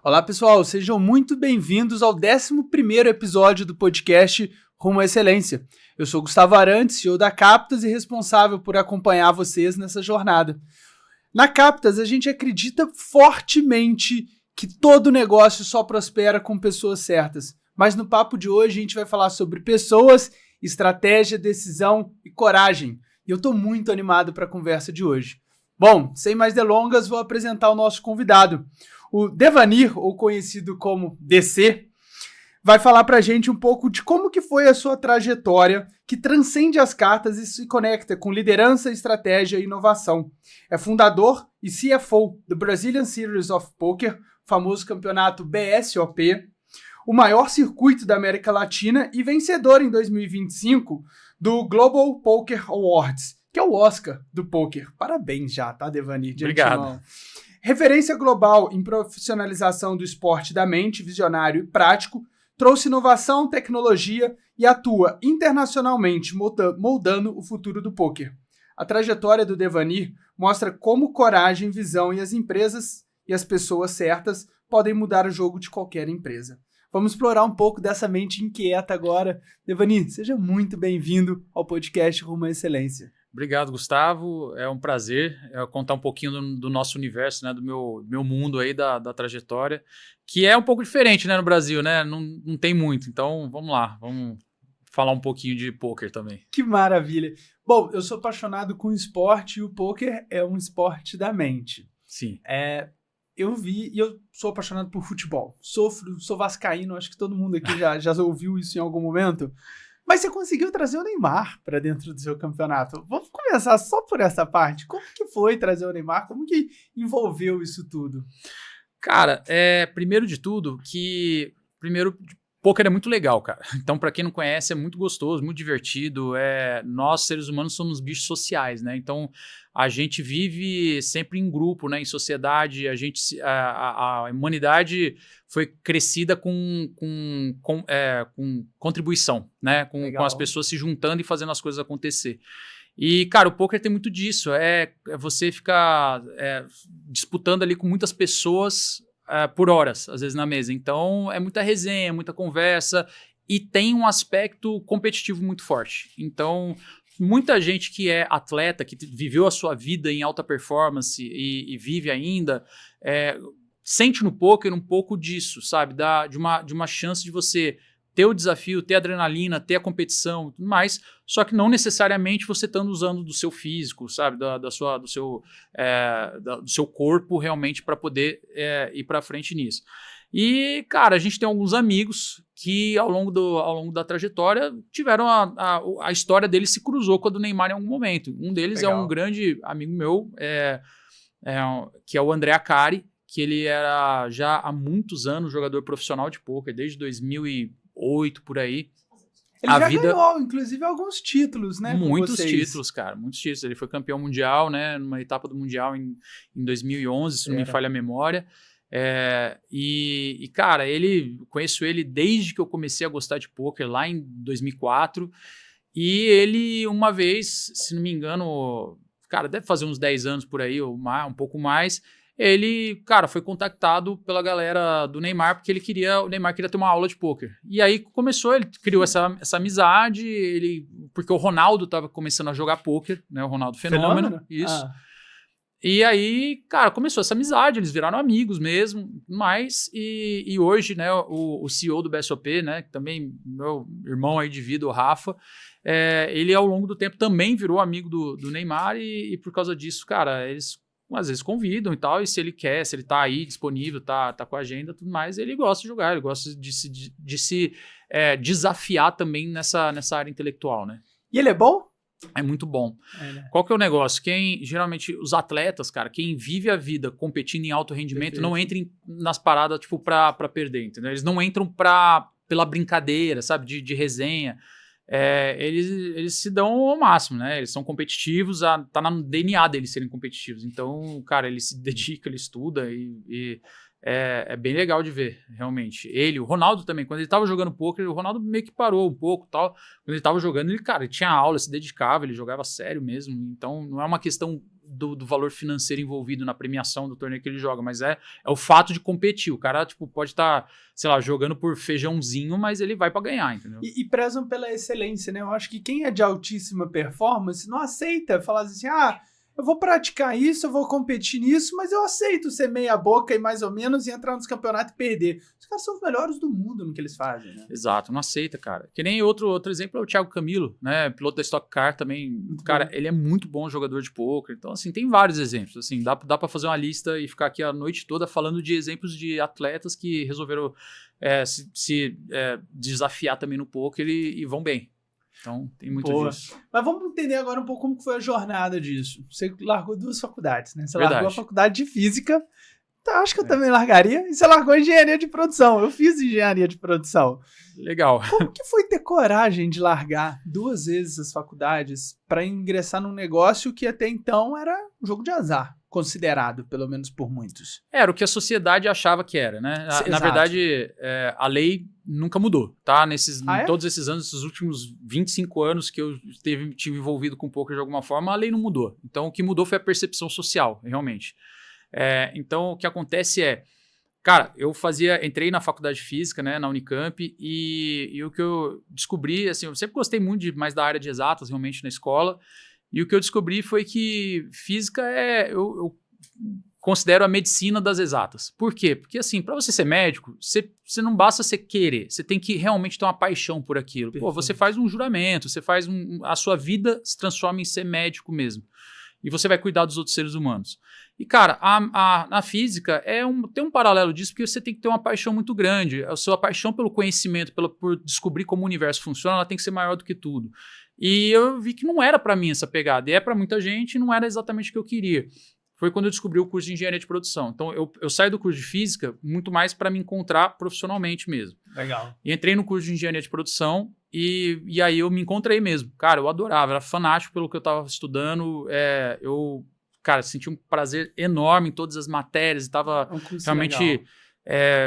Olá pessoal, sejam muito bem-vindos ao 11º episódio do podcast Rumo à Excelência. Eu sou Gustavo Arantes, CEO da Captas e responsável por acompanhar vocês nessa jornada. Na Captas, a gente acredita fortemente que todo negócio só prospera com pessoas certas. Mas no papo de hoje a gente vai falar sobre pessoas, estratégia, decisão e coragem. E eu estou muito animado para a conversa de hoje. Bom, sem mais delongas, vou apresentar o nosso convidado. O Devanir, ou conhecido como DC, vai falar pra gente um pouco de como que foi a sua trajetória que transcende as cartas e se conecta com liderança, estratégia e inovação. É fundador e CFO do Brazilian Series of Poker, famoso campeonato BSOP, o maior circuito da América Latina e vencedor em 2025 do Global Poker Awards, que é o Oscar do poker. Parabéns já, tá, Devanir? Obrigado. Referência global em profissionalização do esporte da mente, visionário e prático, trouxe inovação, tecnologia e atua internacionalmente, moldando o futuro do poker. A trajetória do Devanir mostra como coragem, visão e as empresas e as pessoas certas podem mudar o jogo de qualquer empresa. Vamos explorar um pouco dessa mente inquieta agora. Devanir, seja muito bem-vindo ao podcast Rumo à Excelência. Obrigado, Gustavo. É um prazer contar um pouquinho do nosso universo, né, do meu mundo aí, da trajetória, que é um pouco diferente, né, no Brasil, né? Não tem muito. Então, vamos lá. Vamos falar um pouquinho de poker também. Que maravilha. Bom, eu sou apaixonado com esporte e o poker é um esporte da mente. Sim. Eu sou apaixonado por futebol. Sou vascaíno, acho que todo mundo aqui já ouviu isso em algum momento. Mas você conseguiu trazer o Neymar para dentro do seu campeonato. Vamos começar só por essa parte. Como que foi trazer o Neymar? Como que envolveu isso tudo? Cara, primeiro de tudo, poker é muito legal, cara. Então, para quem não conhece, é muito gostoso, muito divertido. Nós, seres humanos, somos bichos sociais, né? Então, a gente vive sempre em grupo, né? Em sociedade. A humanidade foi crescida com contribuição, né? Com as pessoas se juntando e fazendo as coisas acontecer. E, cara, o poker tem muito disso. Você ficar disputando ali com muitas pessoas por horas, às vezes, na mesa. Então, é muita resenha, muita conversa e tem um aspecto competitivo muito forte. Então, muita gente que é atleta, que viveu a sua vida em alta performance e vive ainda, sente no poker um pouco disso, sabe? De uma chance de você ter o desafio, ter a adrenalina, ter a competição e tudo mais, só que não necessariamente você estando usando do seu físico, sabe? Do seu corpo realmente para poder ir para frente nisso. E, cara, a gente tem alguns amigos que ao longo da trajetória tiveram a história deles se cruzou com a do Neymar em algum momento. Um deles é um grande amigo meu, que é o André Acari, que ele era já há muitos anos jogador profissional de pôquer, desde 2008, por aí. Ele ganhou, inclusive, alguns títulos, né? Muitos títulos, cara, muitos títulos. Ele foi campeão mundial, né? Numa etapa do Mundial em 2011, se não me falha a memória. Cara, conheço ele desde que eu comecei a gostar de pôquer, lá em 2004. E ele, uma vez, se não me engano, cara, deve fazer uns 10 anos por aí, ou um pouco mais. Ele, cara, foi contactado pela galera do Neymar porque o Neymar queria ter uma aula de pôquer. E aí ele criou essa amizade, porque o Ronaldo estava começando a jogar pôquer, né? O Ronaldo Fenômeno. Isso. E aí, cara, começou essa amizade, eles viraram amigos mesmo, e hoje, né, o CEO do BSOP, né, que também meu irmão aí de vida, o Rafa, ele ao longo do tempo também virou amigo do Neymar e por causa disso, cara, eles às vezes convidam e tal, e se ele tá aí disponível, tá com a agenda e tudo mais, ele gosta de jogar, ele gosta de se desafiar também nessa área intelectual, né? E ele é bom? É muito bom. Qual que é o negócio? Geralmente, os atletas, cara, quem vive a vida competindo em alto rendimento, não entra nas paradas, tipo, pra perder, entendeu? Eles não entram pela brincadeira, sabe, de resenha. Eles se dão ao máximo, né? Eles são competitivos, tá no DNA deles serem competitivos. Então, cara, ele se dedica, ele estuda e é bem legal de ver, realmente. O Ronaldo também, quando ele tava jogando poker, o Ronaldo meio que parou um pouco, tal. Quando ele tava jogando, ele tinha aula, se dedicava, ele jogava sério mesmo. Então, não é uma questão do valor financeiro envolvido na premiação do torneio que ele joga, mas é o fato de competir. O cara, tipo, pode estar, sei lá, jogando por feijãozinho, mas ele vai pra ganhar, entendeu? E prezam pela excelência, né? Eu acho que quem é de altíssima performance não aceita falar assim, eu vou praticar isso, eu vou competir nisso, mas eu aceito ser meia boca e mais ou menos e entrar nos campeonatos e perder. Os caras são os melhores do mundo no que eles fazem, né? Exato, não aceita, cara. Que nem outro exemplo é o Thiago Camilo, né? Piloto da Stock Car também. Muito cara, bom. Ele é muito bom jogador de poker. Então, assim, tem vários exemplos. Assim, dá pra fazer uma lista e ficar aqui a noite toda falando de exemplos de atletas que resolveram se desafiar também no poker e vão bem. Então, tem muito disso. Mas vamos entender agora um pouco como que foi a jornada disso. Você largou 2 faculdades, né? Você Verdade. largou a faculdade de física, então acho que eu também largaria, e você largou a engenharia de produção. Eu fiz engenharia de produção. Legal. Como que foi ter coragem de largar 2 vezes as faculdades para ingressar num negócio que até então era um jogo de azar, considerado, pelo menos por muitos? Era o que a sociedade achava que era, né? Na verdade, a lei nunca mudou, tá? Em todos esses anos, esses últimos 25 anos que eu tive envolvido com poker de alguma forma, a lei não mudou. Então, o que mudou foi a percepção social, realmente. Então, o que acontece cara, entrei na faculdade de física, né, na Unicamp, e o que eu descobri, assim, eu sempre gostei muito mais da área de exatas, realmente, na escola, e o que eu descobri foi que física eu considero a medicina das exatas. Por quê? Porque, assim, para você ser médico, você não basta você querer, você tem que realmente ter uma paixão por aquilo. Pô, você faz um juramento, a sua vida se transforma em ser médico mesmo. E você vai cuidar dos outros seres humanos. E, cara, na física tem um paralelo disso, porque você tem que ter uma paixão muito grande. A sua paixão pelo conhecimento, por descobrir como o universo funciona, ela tem que ser maior do que tudo. E eu vi que não era para mim essa pegada. E para muita gente, não era exatamente o que eu queria. Foi quando eu descobri o curso de engenharia de produção. Então, eu saí do curso de física muito mais para me encontrar profissionalmente mesmo. Legal. E entrei no curso de engenharia de produção e aí eu me encontrei mesmo. Cara, eu adorava, era fanático pelo que eu estava estudando. Cara, senti um prazer enorme em todas as matérias. Estava realmente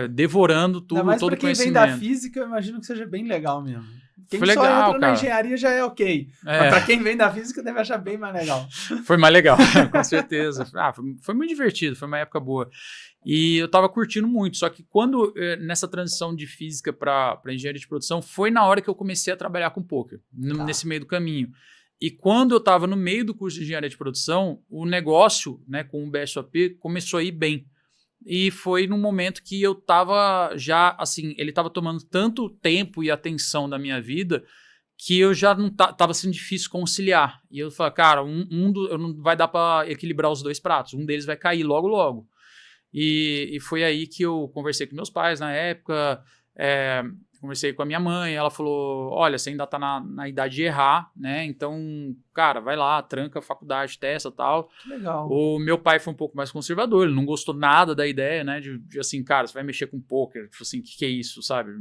devorando tudo, mas todo o conhecimento. Quem vem da física, eu imagino que seja bem legal mesmo. Quem foi só legal, entra na engenharia já é ok. Mas pra quem vem da física deve achar bem mais legal. Foi mais legal, com certeza. Foi muito divertido, foi uma época boa. E eu tava curtindo muito, só que quando, nessa transição de física para engenharia de produção, foi na hora que eu comecei a trabalhar com poker, nesse meio do caminho. E quando eu tava no meio do curso de engenharia de produção, o negócio, né, com o BSOP começou a ir bem. E foi num momento que eu tava já, assim, ele tava tomando tanto tempo e atenção da minha vida que eu já não tava sendo difícil conciliar. E eu falei, cara, não vai dar para equilibrar os 2 pratos, um deles vai cair logo, logo. E foi aí que eu conversei com meus pais na época, conversei com a minha mãe, ela falou, olha, você ainda tá na idade de errar, né, então, cara, vai lá, tranca a faculdade, testa e tal. Que legal. O meu pai foi um pouco mais conservador, ele não gostou nada da ideia, né, de assim, cara, você vai mexer com poker, tipo assim, que é isso, sabe?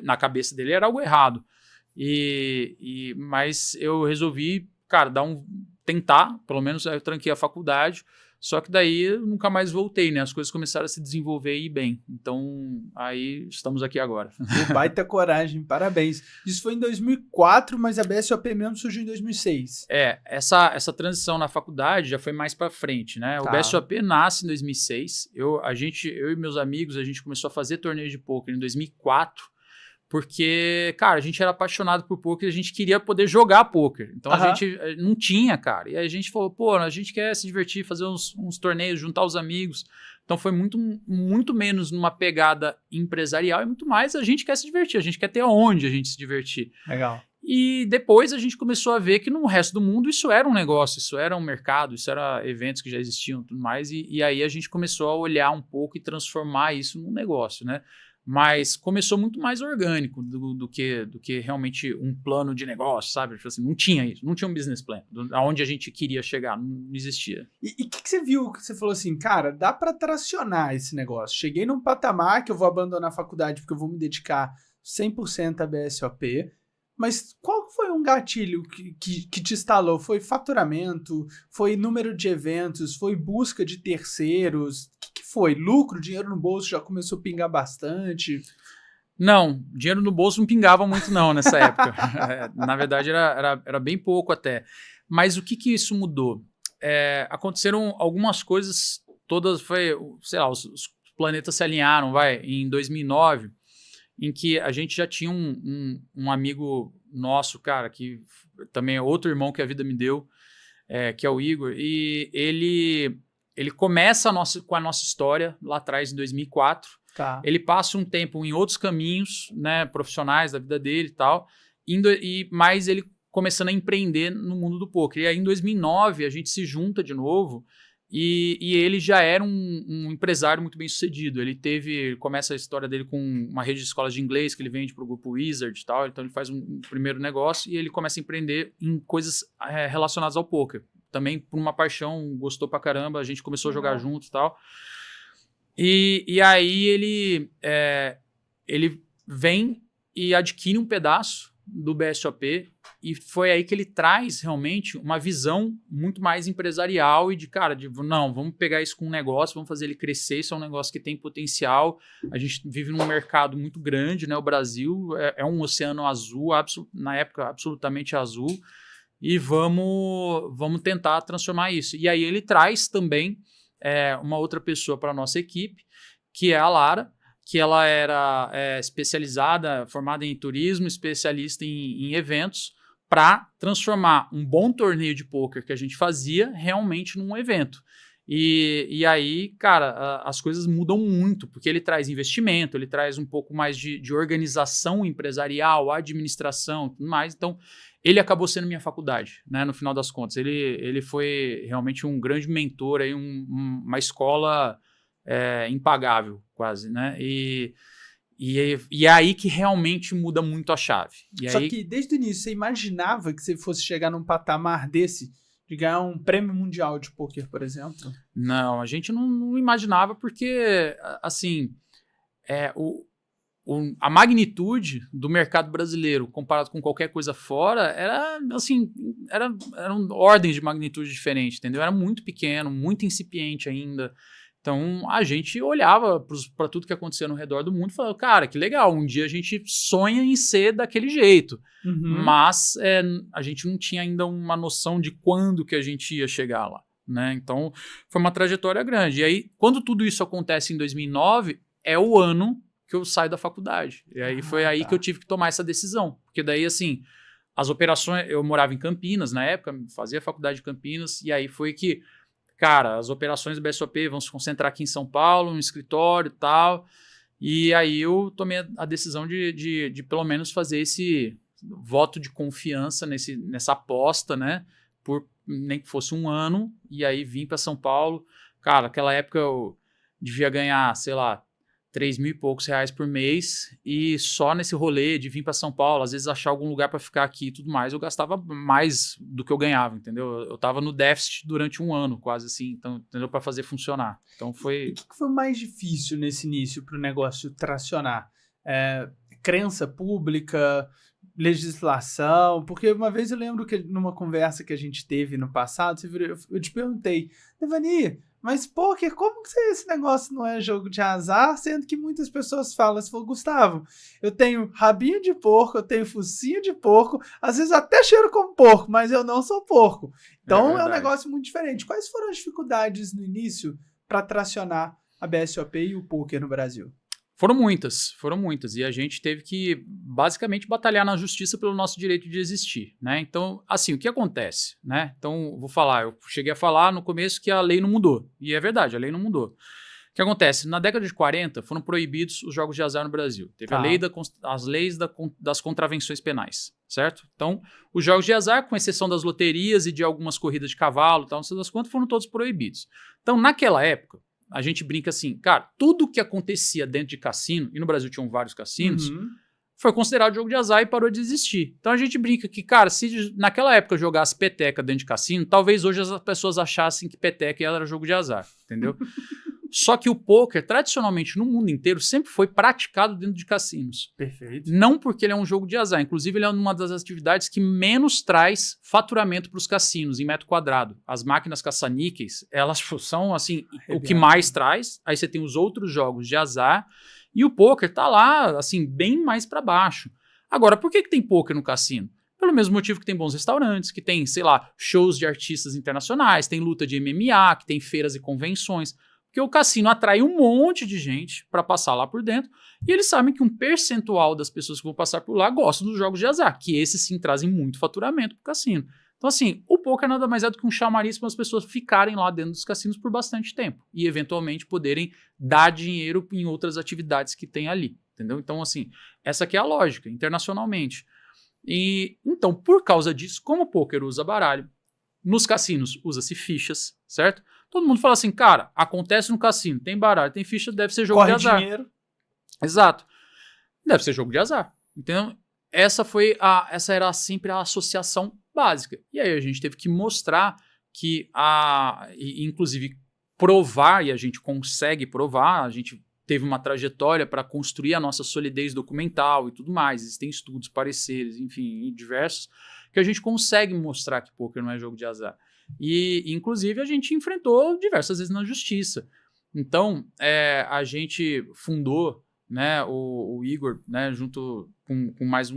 Na cabeça dele era algo errado. Mas eu resolvi, cara, tentar, pelo menos eu tranquei a faculdade. Só que daí eu nunca mais voltei, né? As coisas começaram a se desenvolver e ir bem. Então, aí estamos aqui agora. Baita coragem, parabéns. Isso foi em 2004, mas a BSOP mesmo surgiu em 2006. Essa transição na faculdade já foi mais pra frente, né? Tá. O BSOP nasce em 2006. Eu e meus amigos, a gente começou a fazer torneios de poker em 2004. Porque, cara, a gente era apaixonado por poker, a gente queria poder jogar poker. Então, a gente não tinha, cara. E aí a gente falou, pô, a gente quer se divertir, fazer uns torneios, juntar os amigos. Então, foi muito, muito menos numa pegada empresarial e muito mais a gente quer se divertir, a gente quer ter onde a gente se divertir. Legal. E depois a gente começou a ver que no resto do mundo isso era um negócio, isso era um mercado, isso era eventos que já existiam e tudo mais. E aí a gente começou a olhar um pouco e transformar isso num negócio, né? Mas começou muito mais orgânico do que realmente um plano de negócio, sabe? Tipo assim, não tinha isso, não tinha um business plan, aonde a gente queria chegar, não existia. E o que você viu que você falou assim, cara, dá para tracionar esse negócio? Cheguei num patamar que eu vou abandonar a faculdade porque eu vou me dedicar 100% à BSOP, mas qual foi um gatilho que te instalou? Foi faturamento? Foi número de eventos? Foi busca de terceiros? O que foi? Lucro? Dinheiro no bolso já começou a pingar bastante? Não, dinheiro no bolso não pingava muito não nessa época. Na verdade era bem pouco até. Mas o que isso mudou? aconteceram algumas coisas, todas foi, sei lá, os planetas se alinharam, em 2009, em que a gente já tinha um amigo nosso, cara, que também é outro irmão que a vida me deu, que é o Igor, e ele começa com a nossa história lá atrás, em 2004. Tá. Ele passa um tempo em outros caminhos, né, profissionais da vida dele e tal, mas ele começando a empreender no mundo do poker. E aí, em 2009, a gente se junta de novo e ele já era um empresário muito bem sucedido. Ele começa a história dele com uma rede de escolas de inglês que ele vende para o grupo Wizard e tal. Então, ele faz um primeiro negócio e ele começa a empreender em coisas relacionadas ao poker. Também por uma paixão, gostou pra caramba, a gente começou a jogar junto e tal. E aí ele vem e adquire um pedaço do BSOP e foi aí que ele traz realmente uma visão muito mais empresarial e não, vamos pegar isso com um negócio, vamos fazer ele crescer, isso é um negócio que tem potencial, a gente vive num mercado muito grande, né? O Brasil é um oceano azul, na época absolutamente azul, e vamos tentar transformar isso. E aí ele traz também uma outra pessoa para a nossa equipe, que é a Lara, que ela era especializada, formada em turismo, especialista em eventos, para transformar um bom torneio de pôquer que a gente fazia realmente num evento. E aí, cara, as coisas mudam muito, porque ele traz investimento, ele traz um pouco mais de organização empresarial, administração e tudo mais. Então, ele acabou sendo minha faculdade, né, no final das contas. Ele foi realmente um grande mentor, aí, uma escola impagável, quase, né? E é aí que realmente muda muito a chave. Só que desde o início, você imaginava que você fosse chegar num patamar desse, de ganhar um prêmio mundial de pôquer, por exemplo? Não, a gente não imaginava porque, assim, a magnitude do mercado brasileiro comparado com qualquer coisa fora eram ordens de magnitude diferentes, entendeu? Era muito pequeno, muito incipiente ainda. Então, a gente olhava para tudo que acontecia no redor do mundo e falava, cara, que legal, um dia a gente sonha em ser daquele jeito. Uhum. Mas a gente não tinha ainda uma noção de quando que a gente ia chegar lá, né? Então, foi uma trajetória grande. E aí, quando tudo isso acontece em 2009, é o ano que eu saio da faculdade. E aí foi aí que eu tive que tomar essa decisão. Porque daí, assim, as operações... Eu morava em Campinas na época, fazia faculdade de Campinas, e aí foi que... Cara, as operações do BSOP vão se concentrar aqui em São Paulo, no escritório e tal. E aí eu tomei a decisão de pelo menos fazer esse voto de confiança nessa aposta, né? Por nem que fosse um ano. E aí vim para São Paulo. Cara, naquela época eu devia ganhar, sei lá, 3 mil e poucos reais por mês, e só nesse rolê de vir para São Paulo, às vezes achar algum lugar para ficar aqui e tudo mais, eu gastava mais do que eu ganhava, entendeu? Eu tava no déficit durante um ano, quase assim, então, entendeu? Para fazer funcionar. Então foi... O que foi mais difícil nesse início para o negócio tracionar? Crença pública, legislação? Porque uma vez eu lembro que numa conversa que a gente teve no passado, eu te perguntei, Devani, mas pôquer, como que esse negócio não é jogo de azar, sendo que muitas pessoas falam, você falou, Gustavo, eu tenho rabinho de porco, eu tenho focinho de porco, às vezes até cheiro como porco, mas eu não sou porco. Então é um negócio muito diferente. Quais foram as dificuldades no início para tracionar a BSOP e o pôquer no Brasil? Foram muitas, e a gente teve que basicamente batalhar na justiça pelo nosso direito de existir, né? Então, assim, o que acontece, né? Então, eu cheguei a falar no começo que a lei não mudou, e é verdade, a lei não mudou. O que acontece? Na década de 40 foram proibidos os jogos de azar no Brasil. Teve as leis das contravenções penais, certo? Então, os jogos de azar, com exceção das loterias e de algumas corridas de cavalo, tal, não sei das quantas, foram todos proibidos. Então, naquela época, a gente brinca assim, cara, tudo que acontecia dentro de cassino, e no Brasil tinham vários cassinos, foi considerado jogo de azar e parou de existir. Então a gente brinca que, cara, se naquela época jogasse peteca dentro de cassino, talvez hoje as pessoas achassem que peteca era jogo de azar, entendeu? Só que o pôquer, tradicionalmente no mundo inteiro, sempre foi praticado dentro de cassinos. Perfeito. Não porque ele é um jogo de azar. Inclusive, ele é uma das atividades que menos traz faturamento para os cassinos, em metro quadrado. As máquinas caça-níqueis, elas são, assim, o que mais traz. Aí você tem os outros jogos de azar. E o pôquer tá lá, assim, bem mais para baixo. Agora, por que tem pôquer no cassino? Pelo mesmo motivo que tem bons restaurantes, que tem, sei lá, shows de artistas internacionais, tem luta de MMA, que tem feiras e convenções. Porque o cassino atrai um monte de gente para passar lá por dentro, e eles sabem que um percentual das pessoas que vão passar por lá gostam dos jogos de azar, que esses sim trazem muito faturamento para o cassino. Então, assim, o poker nada mais é do que um chamariz para as pessoas ficarem lá dentro dos cassinos por bastante tempo e, eventualmente, poderem dar dinheiro em outras atividades que tem ali, entendeu? Então, assim, essa aqui é a lógica, internacionalmente. E, então, por causa disso, como o poker usa baralho, nos cassinos usa-se fichas, certo? Todo mundo fala assim, cara, acontece no cassino, tem baralho, tem ficha, deve ser jogo de azar. Dinheiro. Exato. Deve ser jogo de azar. Entendeu? Essa era sempre a associação básica. E aí a gente teve que mostrar que inclusive provar, e a gente consegue provar, a gente teve uma trajetória para construir a nossa solidez documental e tudo mais. Existem estudos, pareceres, enfim, diversos, que a gente consegue mostrar que poker não é jogo de azar. E, inclusive, a gente enfrentou diversas vezes na justiça. Então, a gente fundou, né, o Igor, né, junto com mais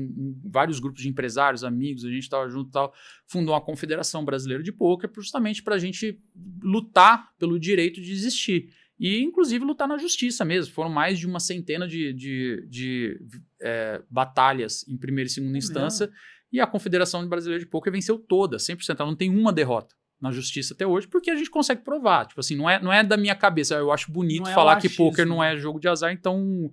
vários grupos de empresários, amigos, a gente estava junto e tal, fundou a Confederação Brasileira de Pôquer justamente para a gente lutar pelo direito de existir. E, inclusive, lutar na justiça mesmo. Foram mais de uma centena de batalhas em primeira e segunda instância. E a Confederação Brasileira de Pôquer venceu toda, 100%. Ela não tem uma derrota na justiça até hoje, porque a gente consegue provar. Tipo assim, não é da minha cabeça. Eu acho bonito falar que pôquer não é jogo de azar, então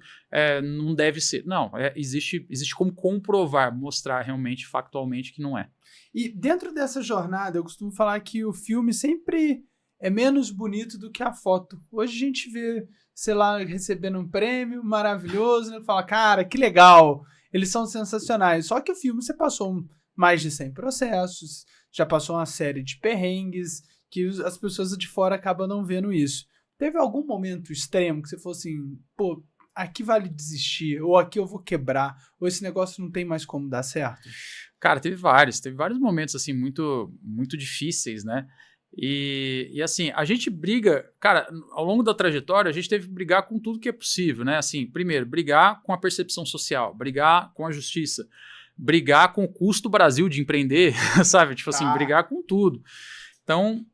não deve ser. Não, existe como comprovar, mostrar realmente, factualmente, que não é. E dentro dessa jornada, eu costumo falar que o filme sempre é menos bonito do que a foto. Hoje a gente vê, sei lá, recebendo um prêmio maravilhoso, né? Fala, cara, que legal, eles são sensacionais. Só que o filme você passou mais de 100 processos, já passou uma série de perrengues, que as pessoas de fora acabam não vendo isso. Teve algum momento extremo que você falou assim, pô, aqui vale desistir, ou aqui eu vou quebrar, ou esse negócio não tem mais como dar certo? Cara, teve vários momentos assim muito, muito difíceis, né? E assim, a gente briga, cara, ao longo da trajetória, a gente teve que brigar com tudo que é possível, né? Assim, primeiro, brigar com a percepção social, brigar com a justiça, brigar com o custo do Brasil de empreender, sabe? Tipo assim, brigar com tudo. Então,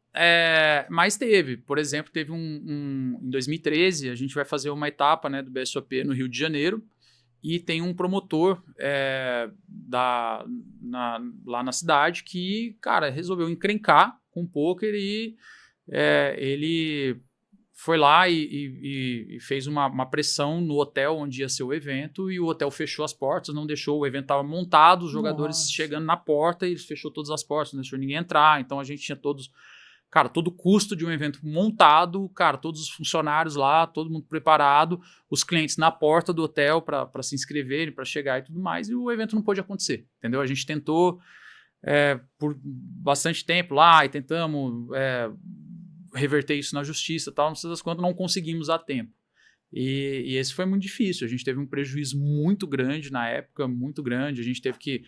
mas teve, por exemplo, teve em 2013, a gente vai fazer uma etapa, né, do BSOP no Rio de Janeiro, e tem um promotor lá na cidade que, cara, resolveu encrencar com o poker e ele foi lá e fez uma pressão no hotel onde ia ser o evento, e o hotel fechou as portas, não deixou, o evento estava montado, os jogadores chegando na porta, e fechou todas as portas, não deixou ninguém entrar, então a gente tinha todo o custo de um evento montado, cara, todos os funcionários lá, todo mundo preparado, os clientes na porta do hotel para se inscreverem, para chegar e tudo mais, e o evento não pôde acontecer, entendeu? A gente tentou por bastante tempo lá e tentamos reverter isso na justiça e tal, não sei das quantas, não conseguimos a tempo. E esse foi muito difícil, a gente teve um prejuízo muito grande na época, muito grande, a gente teve que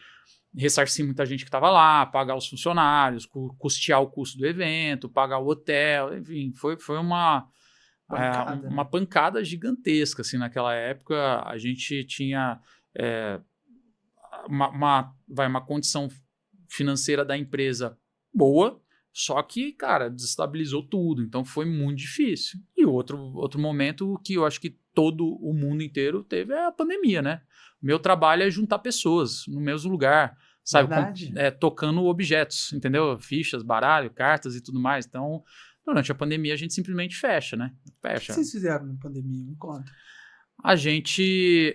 ressarcir muita gente que estava lá, pagar os funcionários, custear o custo do evento, pagar o hotel, enfim, foi uma pancada gigantesca, assim, naquela época. A gente tinha uma condição financeira da empresa boa, só que, cara, desestabilizou tudo, então foi muito difícil. E outro momento que eu acho que todo o mundo inteiro teve é a pandemia, né? Meu trabalho é juntar pessoas no mesmo lugar, sabe? Tocando objetos, entendeu? Fichas, baralho, cartas e tudo mais. Então, durante a pandemia, a gente simplesmente fecha, né? Fecha. O que vocês fizeram na pandemia? Me conta. A gente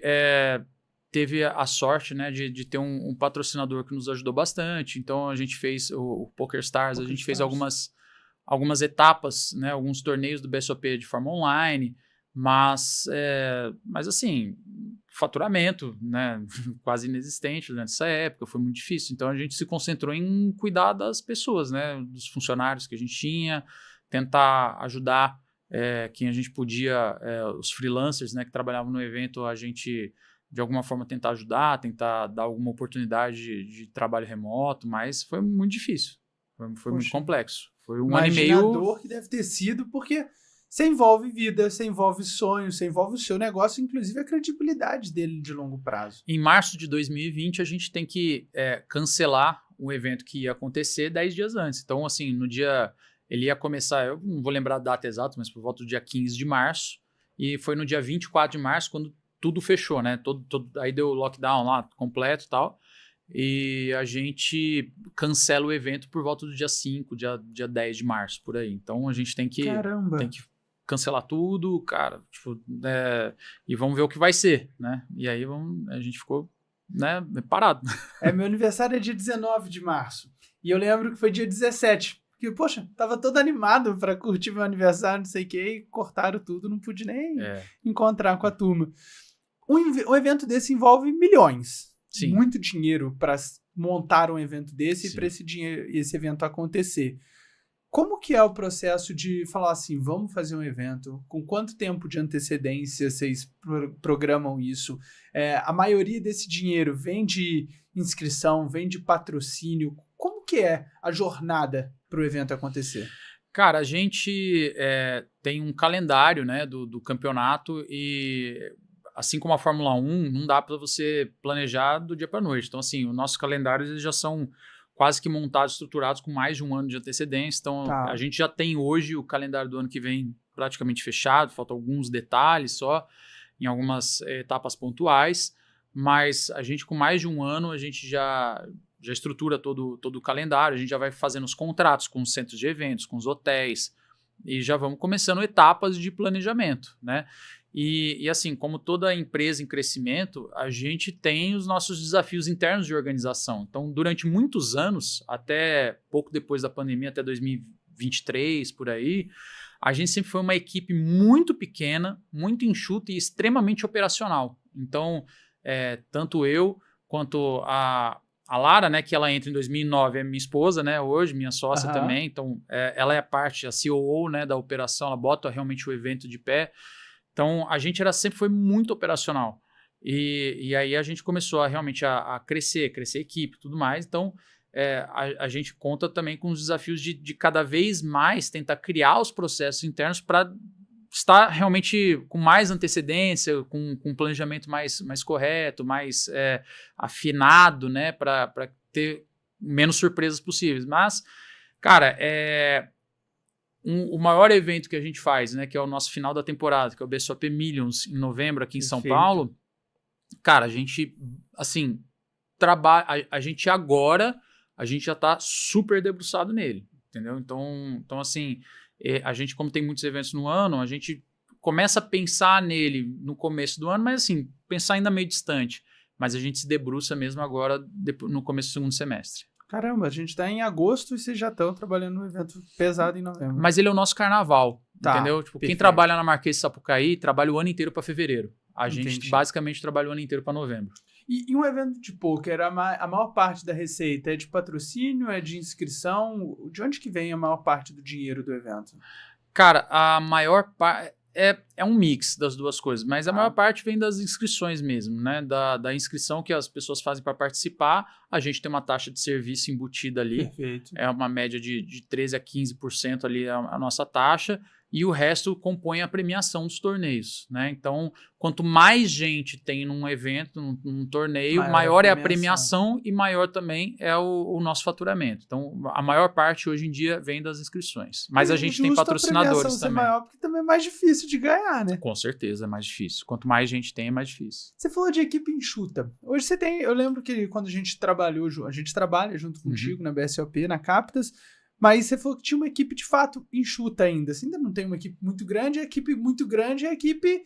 teve a sorte, né, de ter um patrocinador que nos ajudou bastante. Então, a gente fez o PokerStars, a gente fez algumas etapas, né, alguns torneios do BSOP de forma online, mas assim, faturamento, né, quase inexistente nessa época, foi muito difícil. Então, a gente se concentrou em cuidar das pessoas, né, dos funcionários que a gente tinha, tentar ajudar quem a gente podia, os freelancers, né, que trabalhavam no evento, a gente de alguma forma tentar ajudar, tentar dar alguma oportunidade de trabalho remoto, mas foi muito difícil, foi muito complexo. Foi um ano e meio... Imaginador que deve ter sido, porque você envolve vida, você envolve sonhos, você envolve o seu negócio, inclusive a credibilidade dele de longo prazo. Em março de 2020, a gente tem que cancelar um evento que ia acontecer 10 dias antes. Então, assim, no dia... Ele ia começar, eu não vou lembrar a data exata, mas por volta do dia 15 de março. E foi no dia 24 de março quando tudo fechou, né? Aí deu lockdown lá, completo e tal. E a gente cancela o evento por volta do dia 5, dia 10 de março, por aí. Então, a gente tem que cancelar tudo, cara, tipo, e vamos ver o que vai ser, né? E aí a gente ficou, né, parado. Meu aniversário é dia 19 de março. E eu lembro que foi dia 17. Porque, poxa, tava todo animado pra curtir meu aniversário, não sei o que, e cortaram tudo, não pude nem encontrar com a turma. Um evento desse envolve milhões. Sim. Muito dinheiro para montar um evento desse. Sim. E para esse evento acontecer. Como que é o processo de falar assim, vamos fazer um evento? Com quanto tempo de antecedência vocês programam isso? A maioria desse dinheiro vem de inscrição, vem de patrocínio. Como que é a jornada para o evento acontecer? Cara, a gente tem um calendário, né, do campeonato e, assim como a Fórmula 1, não dá para você planejar do dia para a noite. Então, assim, os nossos calendários eles já são quase que montados, estruturados com mais de um ano de antecedência. Então, a gente já tem hoje o calendário do ano que vem praticamente fechado, faltam alguns detalhes só, em algumas etapas pontuais, mas a gente com mais de um ano, a gente já estrutura todo o calendário, a gente já vai fazendo os contratos com os centros de eventos, com os hotéis, e já vamos começando etapas de planejamento, né? E assim, como toda empresa em crescimento, a gente tem os nossos desafios internos de organização. Então, durante muitos anos, até pouco depois da pandemia, até 2023, por aí, a gente sempre foi uma equipe muito pequena, muito enxuta e extremamente operacional. Então, tanto eu quanto a Lara, né, que ela entra em 2009, é minha esposa, né, hoje, minha sócia também. Então, ela é a COO, né, da operação, ela bota realmente o evento de pé. Então, a gente sempre foi muito operacional. E aí a gente começou a realmente a crescer a equipe e tudo mais. Então, a gente conta também com os desafios de cada vez mais tentar criar os processos internos para estar realmente com mais antecedência, com um planejamento mais correto, mais afinado, né, para ter menos surpresas possíveis. Mas, cara, o maior evento que a gente faz, né, que é o nosso final da temporada, que é o BSOP Millions, em novembro, aqui em São Paulo, cara, a gente, assim, trabalha, a gente já está super debruçado nele, entendeu? Então assim, a gente, como tem muitos eventos no ano, a gente começa a pensar nele no começo do ano, mas assim, pensar ainda meio distante, mas a gente se debruça mesmo agora, no começo do segundo semestre. Caramba, a gente está em agosto e vocês já estão trabalhando num evento pesado em novembro. Mas ele é o nosso carnaval, entendeu? Tipo, quem trabalha na Marquês de Sapucaí trabalha o ano inteiro para fevereiro. A gente basicamente trabalha o ano inteiro para novembro. E um evento de pôquer, a maior parte da receita é de patrocínio, é de inscrição? De onde que vem a maior parte do dinheiro do evento? Cara, a maior parte... É um mix das duas coisas, mas a maior parte vem das inscrições mesmo, né? Da inscrição que as pessoas fazem para participar, a gente tem uma taxa de serviço embutida ali. Perfeito. É uma média de 13% a 15% ali a nossa taxa, e o resto compõe a premiação dos torneios, né? Então, quanto mais gente tem num evento, num torneio, maior é a premiação e maior também é o nosso faturamento. Então, a maior parte hoje em dia vem das inscrições. Mas a gente tem patrocinadores também. Maior, porque também é mais difícil de ganhar, né? Com certeza, é mais difícil. Quanto mais gente tem, é mais difícil. Você falou de equipe enxuta. Hoje você tem... Eu lembro que quando a gente trabalha junto contigo na BSOP, na Captas, mas você falou que tinha uma equipe de fato enxuta ainda. Você ainda não tem uma equipe muito grande. A equipe muito grande é a equipe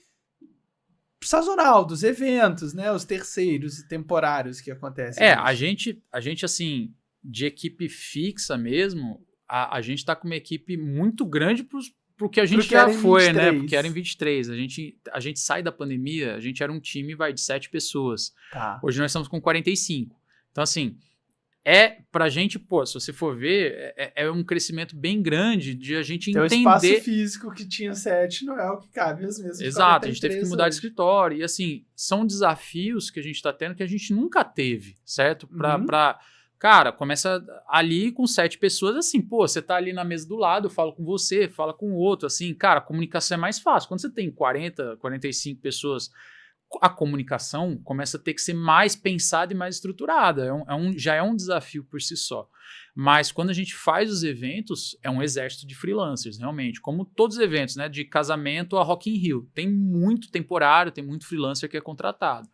sazonal dos eventos, né? Os terceiros e temporários que acontecem. A gente assim, de equipe fixa mesmo, a gente tá com uma equipe muito grande pro que a gente já foi, né? Porque era em 23. A gente sai da pandemia, a gente era um time de 7 pessoas. Tá. Hoje nós estamos com 45. Então, assim, pra gente, se você for ver, é um crescimento bem grande de a gente entender... Então, o espaço físico que tinha 7 não é o que cabe às vezes. Exato, a gente teve que mudar de escritório. E, assim, são desafios que a gente está tendo que a gente nunca teve, certo? Cara, começa ali com 7 pessoas, assim, pô, você tá ali na mesa do lado, eu falo com você, fala com o outro, assim, cara, a comunicação é mais fácil. Quando você tem 40, 45 pessoas, a comunicação começa a ter que ser mais pensada e mais estruturada. Já é um desafio por si só. Mas quando a gente faz os eventos, é um exército de freelancers, realmente. Como todos os eventos, né? De casamento a Rock in Rio. Tem muito temporário, tem muito freelancer que é contratado.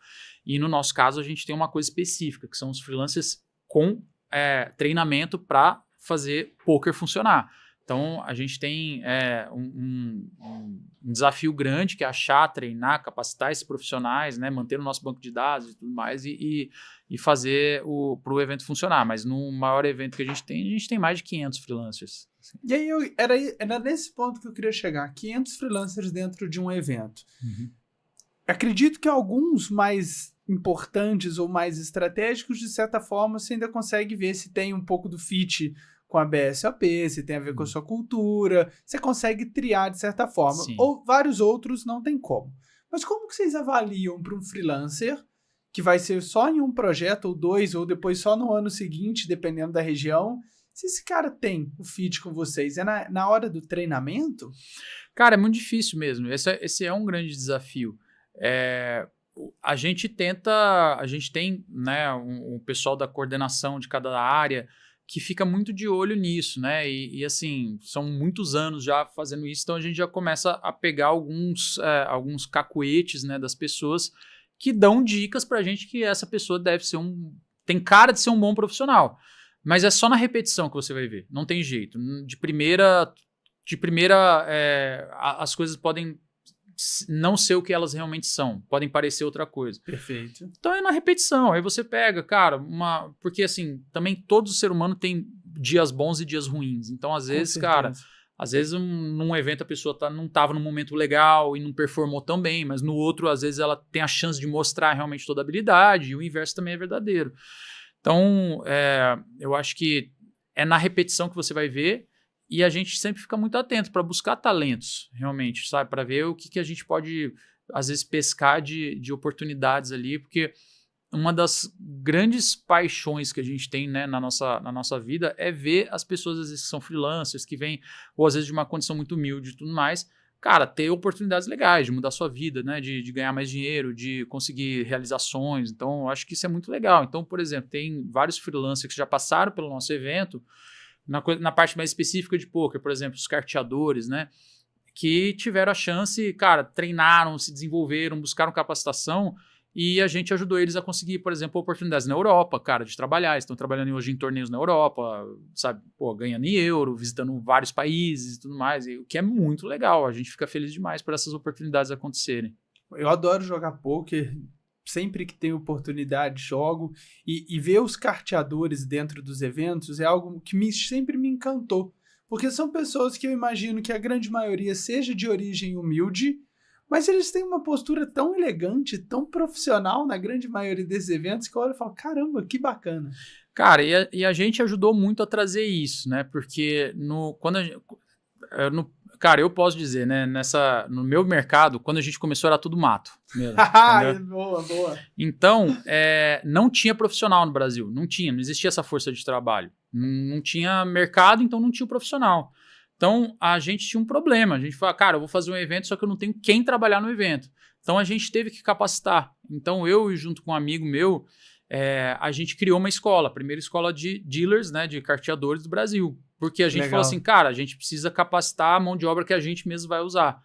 E no nosso caso, a gente tem uma coisa específica, que são os freelancers com treinamento para fazer poker funcionar. Então, a gente tem um desafio grande que é achar, treinar, capacitar esses profissionais, né, manter o nosso banco de dados e tudo mais e fazer para o evento funcionar. Mas no maior evento que a gente tem mais de 500 freelancers. Assim. E aí, era nesse ponto que eu queria chegar. 500 freelancers dentro de um evento. Uhum. Acredito que alguns mais importantes ou mais estratégicos, de certa forma, você ainda consegue ver se tem um pouco do fit com a BSOP, se tem a ver com a sua cultura, você consegue triar de certa forma. Sim. Ou vários outros não tem como. Mas como que vocês avaliam para um freelancer que vai ser só em um projeto, ou 2, ou depois só no ano seguinte, dependendo da região, se esse cara tem o fit com vocês? É na hora do treinamento? Cara, é muito difícil mesmo. Esse é um grande desafio. A gente tem, né, um pessoal da coordenação de cada área que fica muito de olho nisso, né? E assim, são muitos anos já fazendo isso, então a gente já começa a pegar alguns cacuetes, né, das pessoas que dão dicas pra gente que essa pessoa tem cara de ser um bom profissional. Mas é só na repetição que você vai ver, não tem jeito. De primeira as coisas podem não ser o que elas realmente são, podem parecer outra coisa. Perfeito. Então é na repetição, aí você pega, cara, porque assim, também todo ser humano tem dias bons e dias ruins, então às vezes, cara, num evento a pessoa não estava num momento legal e não performou tão bem, mas no outro, às vezes, ela tem a chance de mostrar realmente toda a habilidade, e o inverso também é verdadeiro. Então, eu acho que é na repetição que você vai ver. E a gente sempre fica muito atento para buscar talentos, realmente, sabe? Para ver o que a gente pode, às vezes, pescar de oportunidades ali, porque uma das grandes paixões que a gente tem, né, na nossa vida é ver as pessoas, às vezes, que são freelancers, que vêm, ou às vezes de uma condição muito humilde e tudo mais, cara, ter oportunidades legais de mudar sua vida, né, de ganhar mais dinheiro, de conseguir realizações. Então, eu acho que isso é muito legal. Então, por exemplo, tem vários freelancers que já passaram pelo nosso evento, na parte mais específica de poker, por exemplo, os carteadores, né, que tiveram a chance, cara, treinaram, se desenvolveram, buscaram capacitação e a gente ajudou eles a conseguir, por exemplo, oportunidades na Europa, cara, de trabalhar. Eles estão trabalhando hoje em torneios na Europa, sabe, ganhando em euro, visitando vários países e tudo mais, o que é muito legal. A gente fica feliz demais por essas oportunidades acontecerem. Eu adoro jogar poker. Sempre que tenho oportunidade, jogo. E ver os carteadores dentro dos eventos é algo que sempre me encantou. Porque são pessoas que eu imagino que a grande maioria seja de origem humilde, mas eles têm uma postura tão elegante, tão profissional na grande maioria desses eventos, que eu olho e falo, caramba, que bacana. Cara, e a gente ajudou muito a trazer isso, né? Porque cara, eu posso dizer, né, no meu mercado, quando a gente começou era tudo mato mesmo. Boa. Então, não tinha profissional no Brasil, não existia essa força de trabalho. Não tinha mercado, então não tinha o profissional. Então, a gente tinha um problema. A gente falava, cara, eu vou fazer um evento, só que eu não tenho quem trabalhar no evento. Então, a gente teve que capacitar. Então, eu, junto com um amigo meu, a gente criou uma escola, a primeira escola de dealers, né, de carteadores do Brasil. Porque a gente falou assim, cara, a gente precisa capacitar a mão de obra que a gente mesmo vai usar.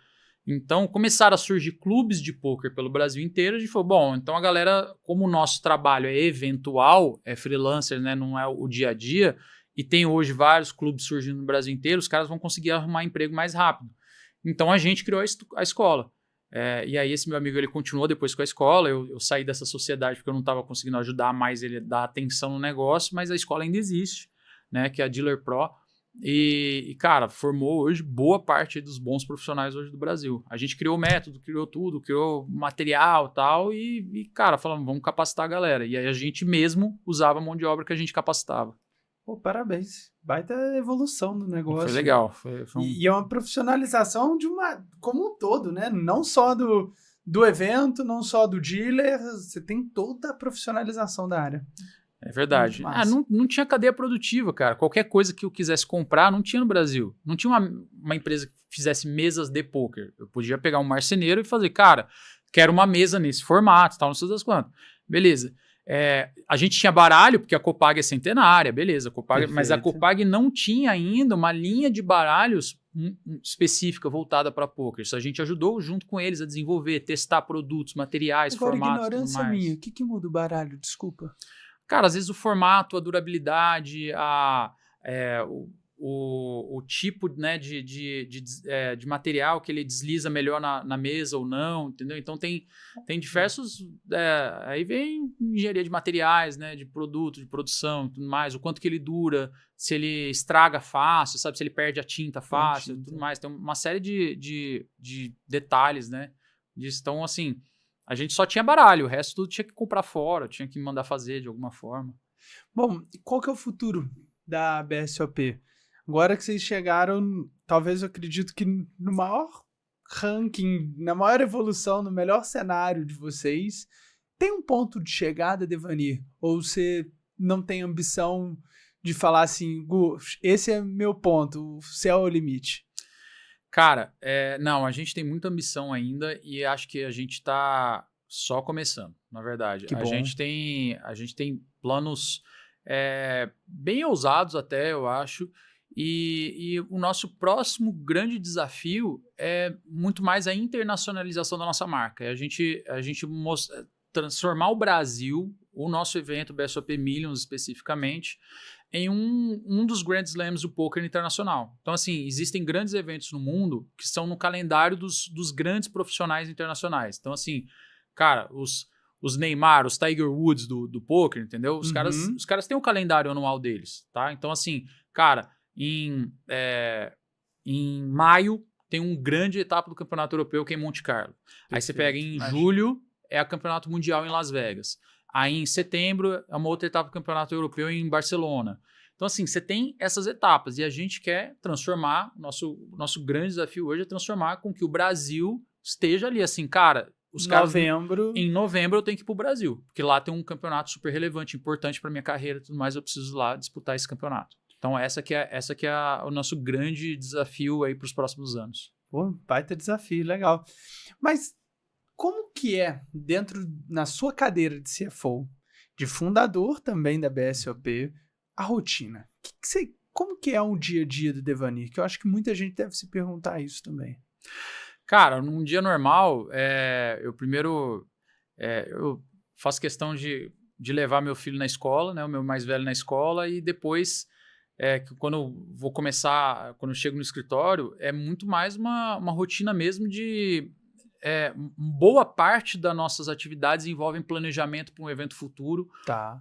Então, começaram a surgir clubes de poker pelo Brasil inteiro. A gente falou, bom, então a galera, como o nosso trabalho é eventual, é freelancer, né, não é o dia a dia, e tem hoje vários clubes surgindo no Brasil inteiro, os caras vão conseguir arrumar emprego mais rápido. Então, a gente criou a escola. E aí, esse meu amigo, ele continuou depois com a escola. Eu saí dessa sociedade porque eu não estava conseguindo ajudar mais ele a dar atenção no negócio, mas a escola ainda existe, né, que é a Dealer Pro. E, cara, formou hoje boa parte dos bons profissionais hoje do Brasil. A gente criou método, criou tudo, criou material e tal, e, cara, falamos, vamos capacitar a galera. E aí a gente mesmo usava a mão de obra que a gente capacitava. Pô, parabéns. Baita evolução do negócio. Foi legal. E é uma profissionalização como um todo, né? Não só do evento, não só do dealer, você tem toda a profissionalização da área. É verdade. Não tinha cadeia produtiva, cara. Qualquer coisa que eu quisesse comprar, não tinha no Brasil. Não tinha uma empresa que fizesse mesas de poker. Eu podia pegar um marceneiro e fazer, cara, quero uma mesa nesse formato, tal, não sei das quantas. Beleza. A gente tinha baralho, porque a Copag é centenária, beleza. Mas a Copag não tinha ainda uma linha de baralhos específica voltada para poker. Isso a gente ajudou junto com eles a desenvolver, testar produtos, materiais, formatos. Ignorância minha, o que muda o baralho? Desculpa. Cara, às vezes o formato, a durabilidade, o tipo, né, de material que ele desliza melhor na mesa ou não, entendeu? Então tem diversos... aí vem engenharia de materiais, né, de produto, de produção e tudo mais, o quanto que ele dura, se ele estraga fácil, sabe? Se ele perde a tinta fácil e tudo mais. Tem uma série de detalhes, né? Então, assim... A gente só tinha baralho, o resto tudo tinha que comprar fora, tinha que mandar fazer de alguma forma. Bom, qual que é o futuro da BSOP? Agora que vocês chegaram, talvez eu acredito que no maior ranking, na maior evolução, no melhor cenário de vocês, tem um ponto de chegada, Devanir? Ou você não tem ambição de falar assim, Gu, esse é meu ponto, o céu é o limite? Cara, não, a gente tem muita ambição ainda e acho que a gente está só começando, na verdade. Que bom. A gente tem planos bem ousados até, eu acho, e o nosso próximo grande desafio é muito mais a internacionalização da nossa marca. A gente transformar o Brasil, o nosso evento BSOP Millions especificamente, em um dos Grand Slams do poker internacional. Então, assim, existem grandes eventos no mundo que estão no calendário dos grandes profissionais internacionais. Então, assim, cara, os Neymar, os Tiger Woods do poker, entendeu? Os caras têm o calendário anual deles, tá? Então, assim, cara, em maio tem um grande etapa do Campeonato Europeu que é em Monte Carlo. Perfeito. Aí você pega em julho, é o Campeonato Mundial em Las Vegas. Aí, em setembro, é uma outra etapa do Campeonato Europeu em Barcelona. Então, assim, você tem essas etapas e a gente quer transformar, nosso grande desafio hoje é transformar com que o Brasil esteja ali, assim, cara, em novembro eu tenho que ir pro Brasil, porque lá tem um campeonato super relevante, importante para minha carreira e tudo mais, eu preciso lá disputar esse campeonato. Então, essa que é o nosso grande desafio aí para os próximos anos. Pô, baita desafio, legal. Mas como que é, na sua cadeira de CFO, de fundador também da BSOP, a rotina? Como que é um dia a dia do Devanir? Que eu acho que muita gente deve se perguntar isso também. Cara, num dia normal, eu primeiro eu faço questão de levar meu filho na escola, né, o meu mais velho na escola, e depois, quando eu chego no escritório, é muito mais uma rotina mesmo de... boa parte das nossas atividades envolvem planejamento para um evento futuro,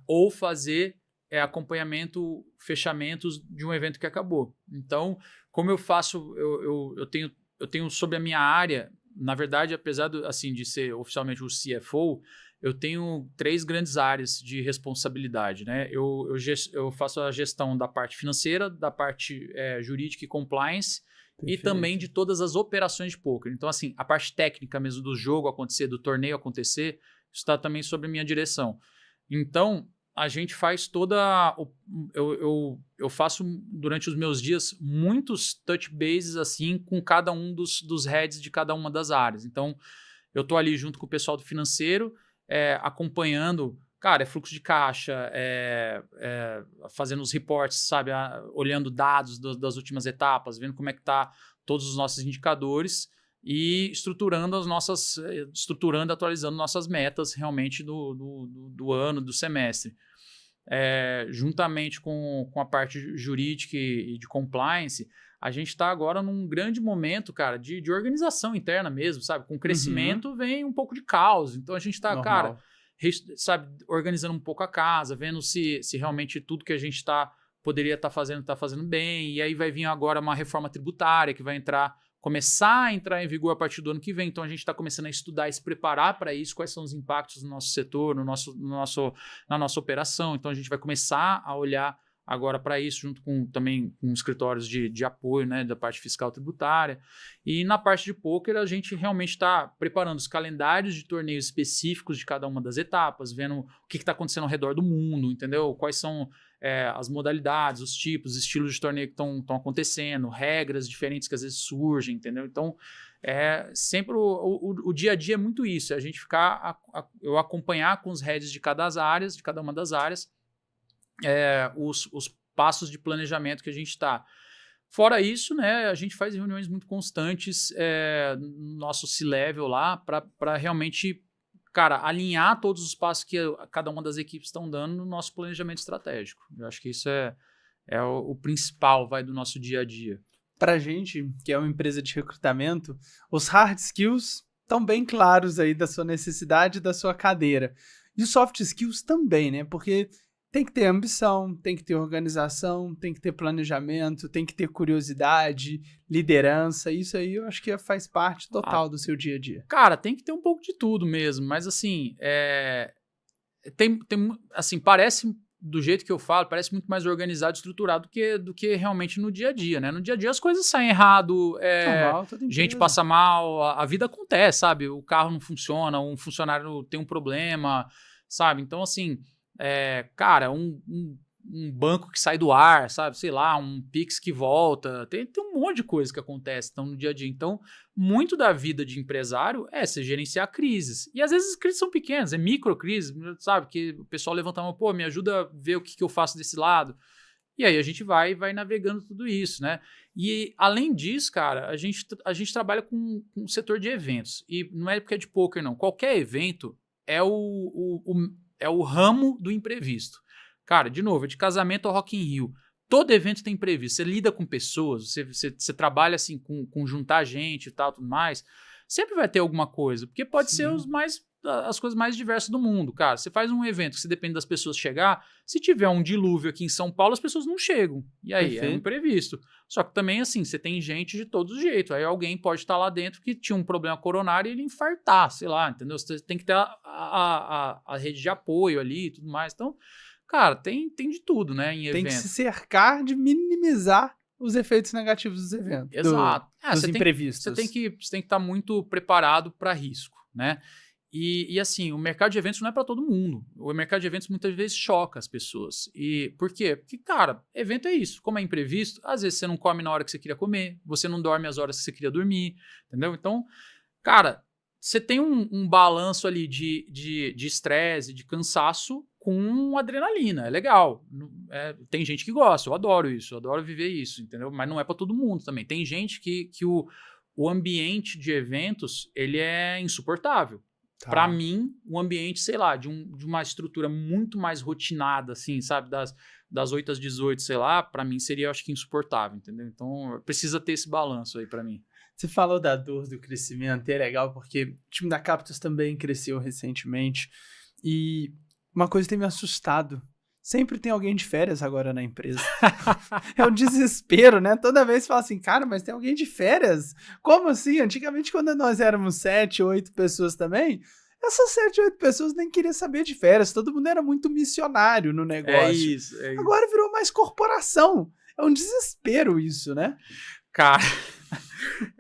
ou fazer acompanhamento, fechamentos de um evento que acabou. Então, como eu faço, eu tenho sobre a minha área, na verdade, apesar de ser oficialmente o CFO, eu tenho 3 grandes áreas de responsabilidade, né? Eu faço a gestão da parte financeira, da parte jurídica e compliance, Perfeito. E também de todas as operações de poker. Então, assim, a parte técnica mesmo do jogo acontecer, do torneio acontecer, está também sob a minha direção. Então, a gente faz eu faço durante os meus dias muitos touch bases assim com cada um dos heads de cada uma das áreas. Então, eu tô ali junto com o pessoal do financeiro, acompanhando, cara, fluxo de caixa, fazendo os reports, sabe, olhando dados das últimas etapas, vendo como é que tá todos os nossos indicadores e estruturando e atualizando nossas metas realmente do ano, do semestre. Juntamente com a parte jurídica e de compliance, a gente está agora num grande momento, cara, de organização interna mesmo, sabe? Com crescimento vem um pouco de caos. Então a gente está, cara, sabe, organizando um pouco a casa, vendo se realmente tudo que a gente poderia estar fazendo, está fazendo bem. E aí vai vir agora uma reforma tributária que vai começar a entrar em vigor a partir do ano que vem. Então, a gente está começando a estudar e se preparar para isso, quais são os impactos no nosso setor, na nossa operação. Então, a gente vai começar a olhar agora para isso, junto com também com escritórios de apoio, né, da parte fiscal tributária. E na parte de pôquer, a gente realmente está preparando os calendários de torneios específicos de cada uma das etapas, vendo o que está acontecendo ao redor do mundo, entendeu? Quais são as modalidades, os tipos, os estilos de torneio que estão acontecendo, regras diferentes que às vezes surgem, entendeu? Então, sempre o dia a dia é muito isso, é a gente eu acompanhar com os heads de cada uma das áreas, os passos de planejamento que a gente está. Fora isso, né, a gente faz reuniões muito constantes no nosso C-Level lá para realmente, cara, alinhar todos os passos que cada uma das equipes estão dando no nosso planejamento estratégico. Eu acho que isso é o principal, do nosso dia a dia. Pra gente, que é uma empresa de recrutamento, os hard skills estão bem claros aí da sua necessidade, da sua cadeira. E os soft skills também, né? Porque tem que ter ambição, tem que ter organização, tem que ter planejamento, tem que ter curiosidade, liderança. Isso aí eu acho que faz parte total do seu dia a dia. Cara, tem que ter um pouco de tudo mesmo, mas assim, assim, parece, do jeito que eu falo, parece muito mais organizado, estruturado do que realmente no dia a dia, né? No dia a dia as coisas saem errado, gente passa mal, a vida acontece, sabe? O carro não funciona, um funcionário tem um problema, sabe? Então, assim, cara, um banco que sai do ar, sabe? Sei lá, um Pix que volta. Tem um monte de coisa que acontece no dia a dia. Então, muito da vida de empresário é você gerenciar crises. E às vezes as crises são pequenas, é microcrises, sabe? Que o pessoal levanta a mão, pô, me ajuda a ver o que eu faço desse lado. E aí a gente vai navegando tudo isso, né? E além disso, cara, a gente trabalha com o setor de eventos. E não é porque é de poker, não. Qualquer evento é o ramo do imprevisto. Cara, de novo, de casamento ao Rock in Rio. Todo evento tem imprevisto. Você lida com pessoas, você trabalha assim com juntar gente e tal, tudo mais. Sempre vai ter alguma coisa, porque pode ser as coisas mais diversas do mundo, cara. Você faz um evento que se depende das pessoas chegar, se tiver um dilúvio aqui em São Paulo, as pessoas não chegam. E aí é um imprevisto. Só que também, assim, você tem gente de todos os jeitos. Aí alguém pode estar lá dentro que tinha um problema coronário e ele infartar, sei lá, entendeu? Você tem que ter a rede de apoio ali e tudo mais. Então, cara, tem de tudo, né, em evento. Tem que se cercar de minimizar os efeitos negativos dos eventos. Exato. Dos imprevistos. Você tem que estar muito preparado para risco, né? E assim, o mercado de eventos não é para todo mundo. O mercado de eventos muitas vezes choca as pessoas. E por quê? Porque, cara, evento é isso. Como é imprevisto, às vezes você não come na hora que você queria comer, você não dorme as horas que você queria dormir, entendeu? Então, cara, você tem um balanço ali de estresse, de cansaço com adrenalina. É legal. Tem gente que gosta, eu adoro isso, eu adoro viver isso, entendeu? Mas não é para todo mundo também. Tem gente que o ambiente de eventos, ele é insuportável. Tá. Para mim, o ambiente, sei lá, de uma estrutura muito mais rotinada, assim, sabe, das 8 às 18, sei lá, para mim seria, acho que, insuportável, entendeu? Então, precisa ter esse balanço aí para mim. Você falou da dor do crescimento, e é legal porque o time da Captus também cresceu recentemente, e uma coisa tem me assustado. Sempre tem alguém de férias agora na empresa. É um desespero, né? Toda vez você fala assim, cara, mas tem alguém de férias? Como assim? Antigamente, quando nós éramos 7, 8 pessoas também, essas 7, 8 pessoas nem queriam saber de férias. Todo mundo era muito missionário no negócio. É isso. Agora virou mais corporação. É um desespero isso, né? Cara,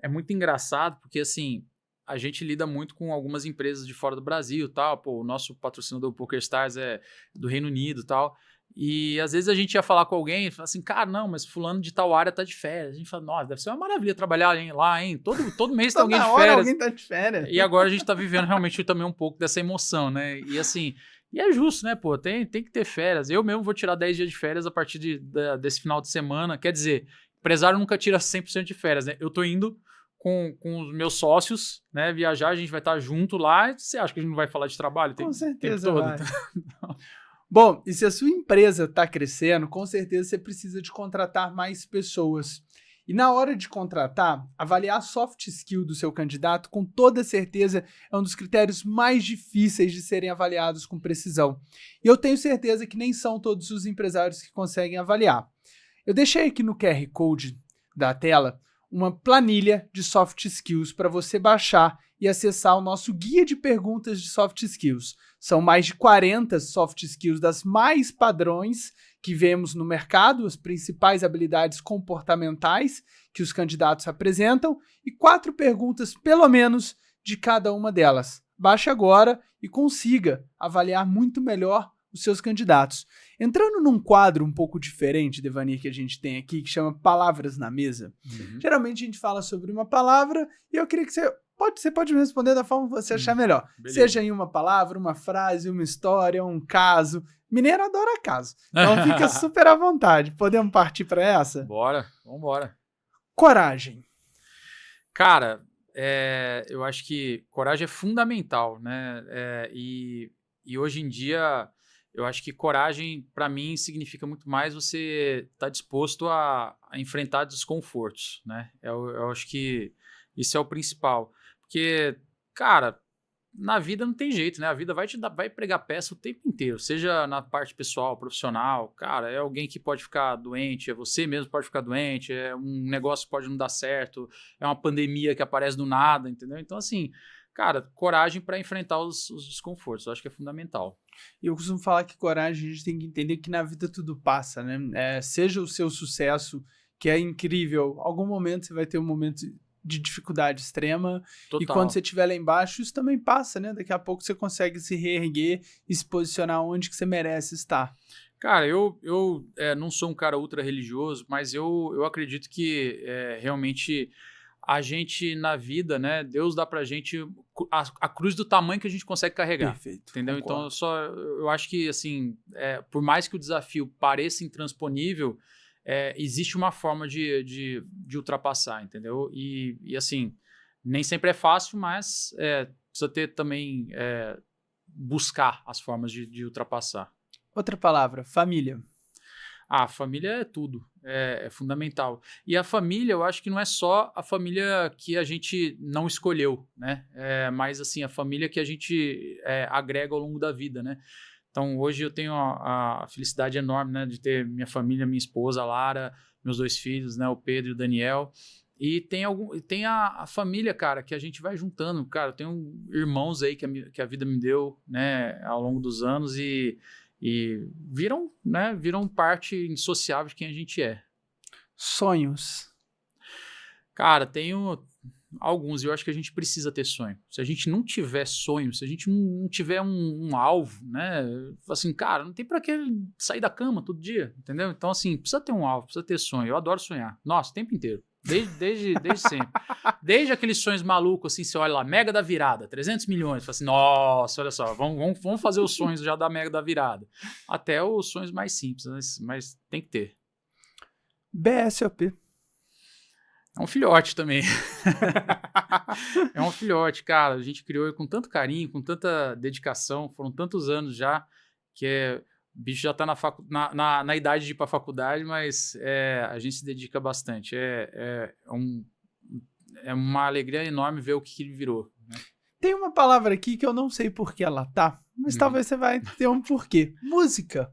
é muito engraçado, porque assim, a gente lida muito com algumas empresas de fora do Brasil e tal. Pô, o nosso patrocinador PokerStars é do Reino Unido e tal. E às vezes a gente ia falar com alguém e fala assim, cara, não, mas fulano de tal área tá de férias. A gente fala, nossa, deve ser uma maravilha trabalhar lá, hein? Todo mês tem alguém de férias. Alguém tá de férias. E agora a gente tá vivendo realmente também um pouco dessa emoção, né? E assim, e é justo, né, pô? Tem que ter férias. Eu mesmo vou tirar 10 dias de férias a partir desse final de semana. Quer dizer, empresário nunca tira 100% de férias, né? Eu tô indo com os meus sócios, né, viajar, a gente vai estar junto lá. Você acha que a gente não vai falar de trabalho? Com certeza vai. Bom, e se a sua empresa está crescendo, com certeza você precisa de contratar mais pessoas. E na hora de contratar, avaliar a soft skill do seu candidato, com toda certeza, é um dos critérios mais difíceis de serem avaliados com precisão. E eu tenho certeza que nem são todos os empresários que conseguem avaliar. Eu deixei aqui no QR Code da tela uma planilha de soft skills para você baixar e acessar o nosso guia de perguntas de soft skills. São mais de 40 soft skills das mais padrões que vemos no mercado, as principais habilidades comportamentais que os candidatos apresentam e 4 perguntas, pelo menos, de cada uma delas. Baixe agora e consiga avaliar muito melhor os seus candidatos. Entrando num quadro um pouco diferente, Devanir, que a gente tem aqui, que chama Palavras na Mesa. Geralmente a gente fala sobre uma palavra e eu queria que você pode me responder da forma que você achar melhor. Beleza. Seja em uma palavra, uma frase, uma história, um caso. Mineiro adora caso. Então fica super à vontade. Podemos partir para essa? Bora, vambora. Coragem. Cara, eu acho que coragem é fundamental, né? E hoje em dia, eu acho que coragem, para mim, significa muito mais você estar disposto a enfrentar desconfortos, né? Eu acho que isso é o principal. Porque, cara, na vida não tem jeito, né? A vida vai pregar peça o tempo inteiro, seja na parte pessoal, profissional. Cara, é alguém que pode ficar doente, é você mesmo que pode ficar doente, é um negócio que pode não dar certo, é uma pandemia que aparece do nada, entendeu? Então, assim, cara, coragem para enfrentar os desconfortos, eu acho que é fundamental. E eu costumo falar que coragem a gente tem que entender que na vida tudo passa, né? Seja o seu sucesso, que é incrível, algum momento você vai ter um momento de dificuldade extrema. Total. E quando você estiver lá embaixo, isso também passa, né? Daqui a pouco você consegue se reerguer e se posicionar onde que você merece estar. Cara, eu não sou um cara ultra religioso, mas eu acredito que realmente a gente na vida, né? Deus dá pra gente a cruz do tamanho que a gente consegue carregar. Perfeito. Entendeu? Concordo. Então eu acho que assim, por mais que o desafio pareça intransponível, existe uma forma de ultrapassar, entendeu? E assim, nem sempre é fácil, mas precisa ter também buscar as formas de ultrapassar. Outra palavra, família. A família é tudo, é fundamental. E a família, eu acho que não é só a família que a gente não escolheu, né? Mas assim, a família que a gente agrega ao longo da vida, né? Então, hoje eu tenho a felicidade enorme, né, de ter minha família, minha esposa, a Lara, meus 2 filhos, né, o Pedro e o Daniel. E tem a família, cara, que a gente vai juntando. Cara, eu tenho irmãos aí que a vida me deu, né, ao longo dos anos e viram parte indissociável de quem a gente é. Sonhos. Cara, tenho alguns, e eu acho que a gente precisa ter sonho. Se a gente não tiver sonho, se a gente não tiver um alvo, né? Assim, cara, não tem pra que sair da cama todo dia, entendeu? Então, assim, precisa ter um alvo, precisa ter sonho. Eu adoro sonhar. Nossa, o tempo inteiro. Desde sempre. Desde aqueles sonhos malucos, assim, você olha lá, Mega da Virada, 300 milhões. Fala assim, nossa, olha só, vamos fazer os sonhos já da Mega da Virada. Até os sonhos mais simples, mas tem que ter. BSOP. É um filhote também. É um filhote, cara. A gente criou com tanto carinho, com tanta dedicação. Foram tantos anos já que o bicho já está na idade de ir para a faculdade, mas a gente se dedica bastante. É uma alegria enorme ver o que ele virou, né? Tem uma palavra aqui que eu não sei por que ela tá, mas talvez você vai ter um porquê. Música.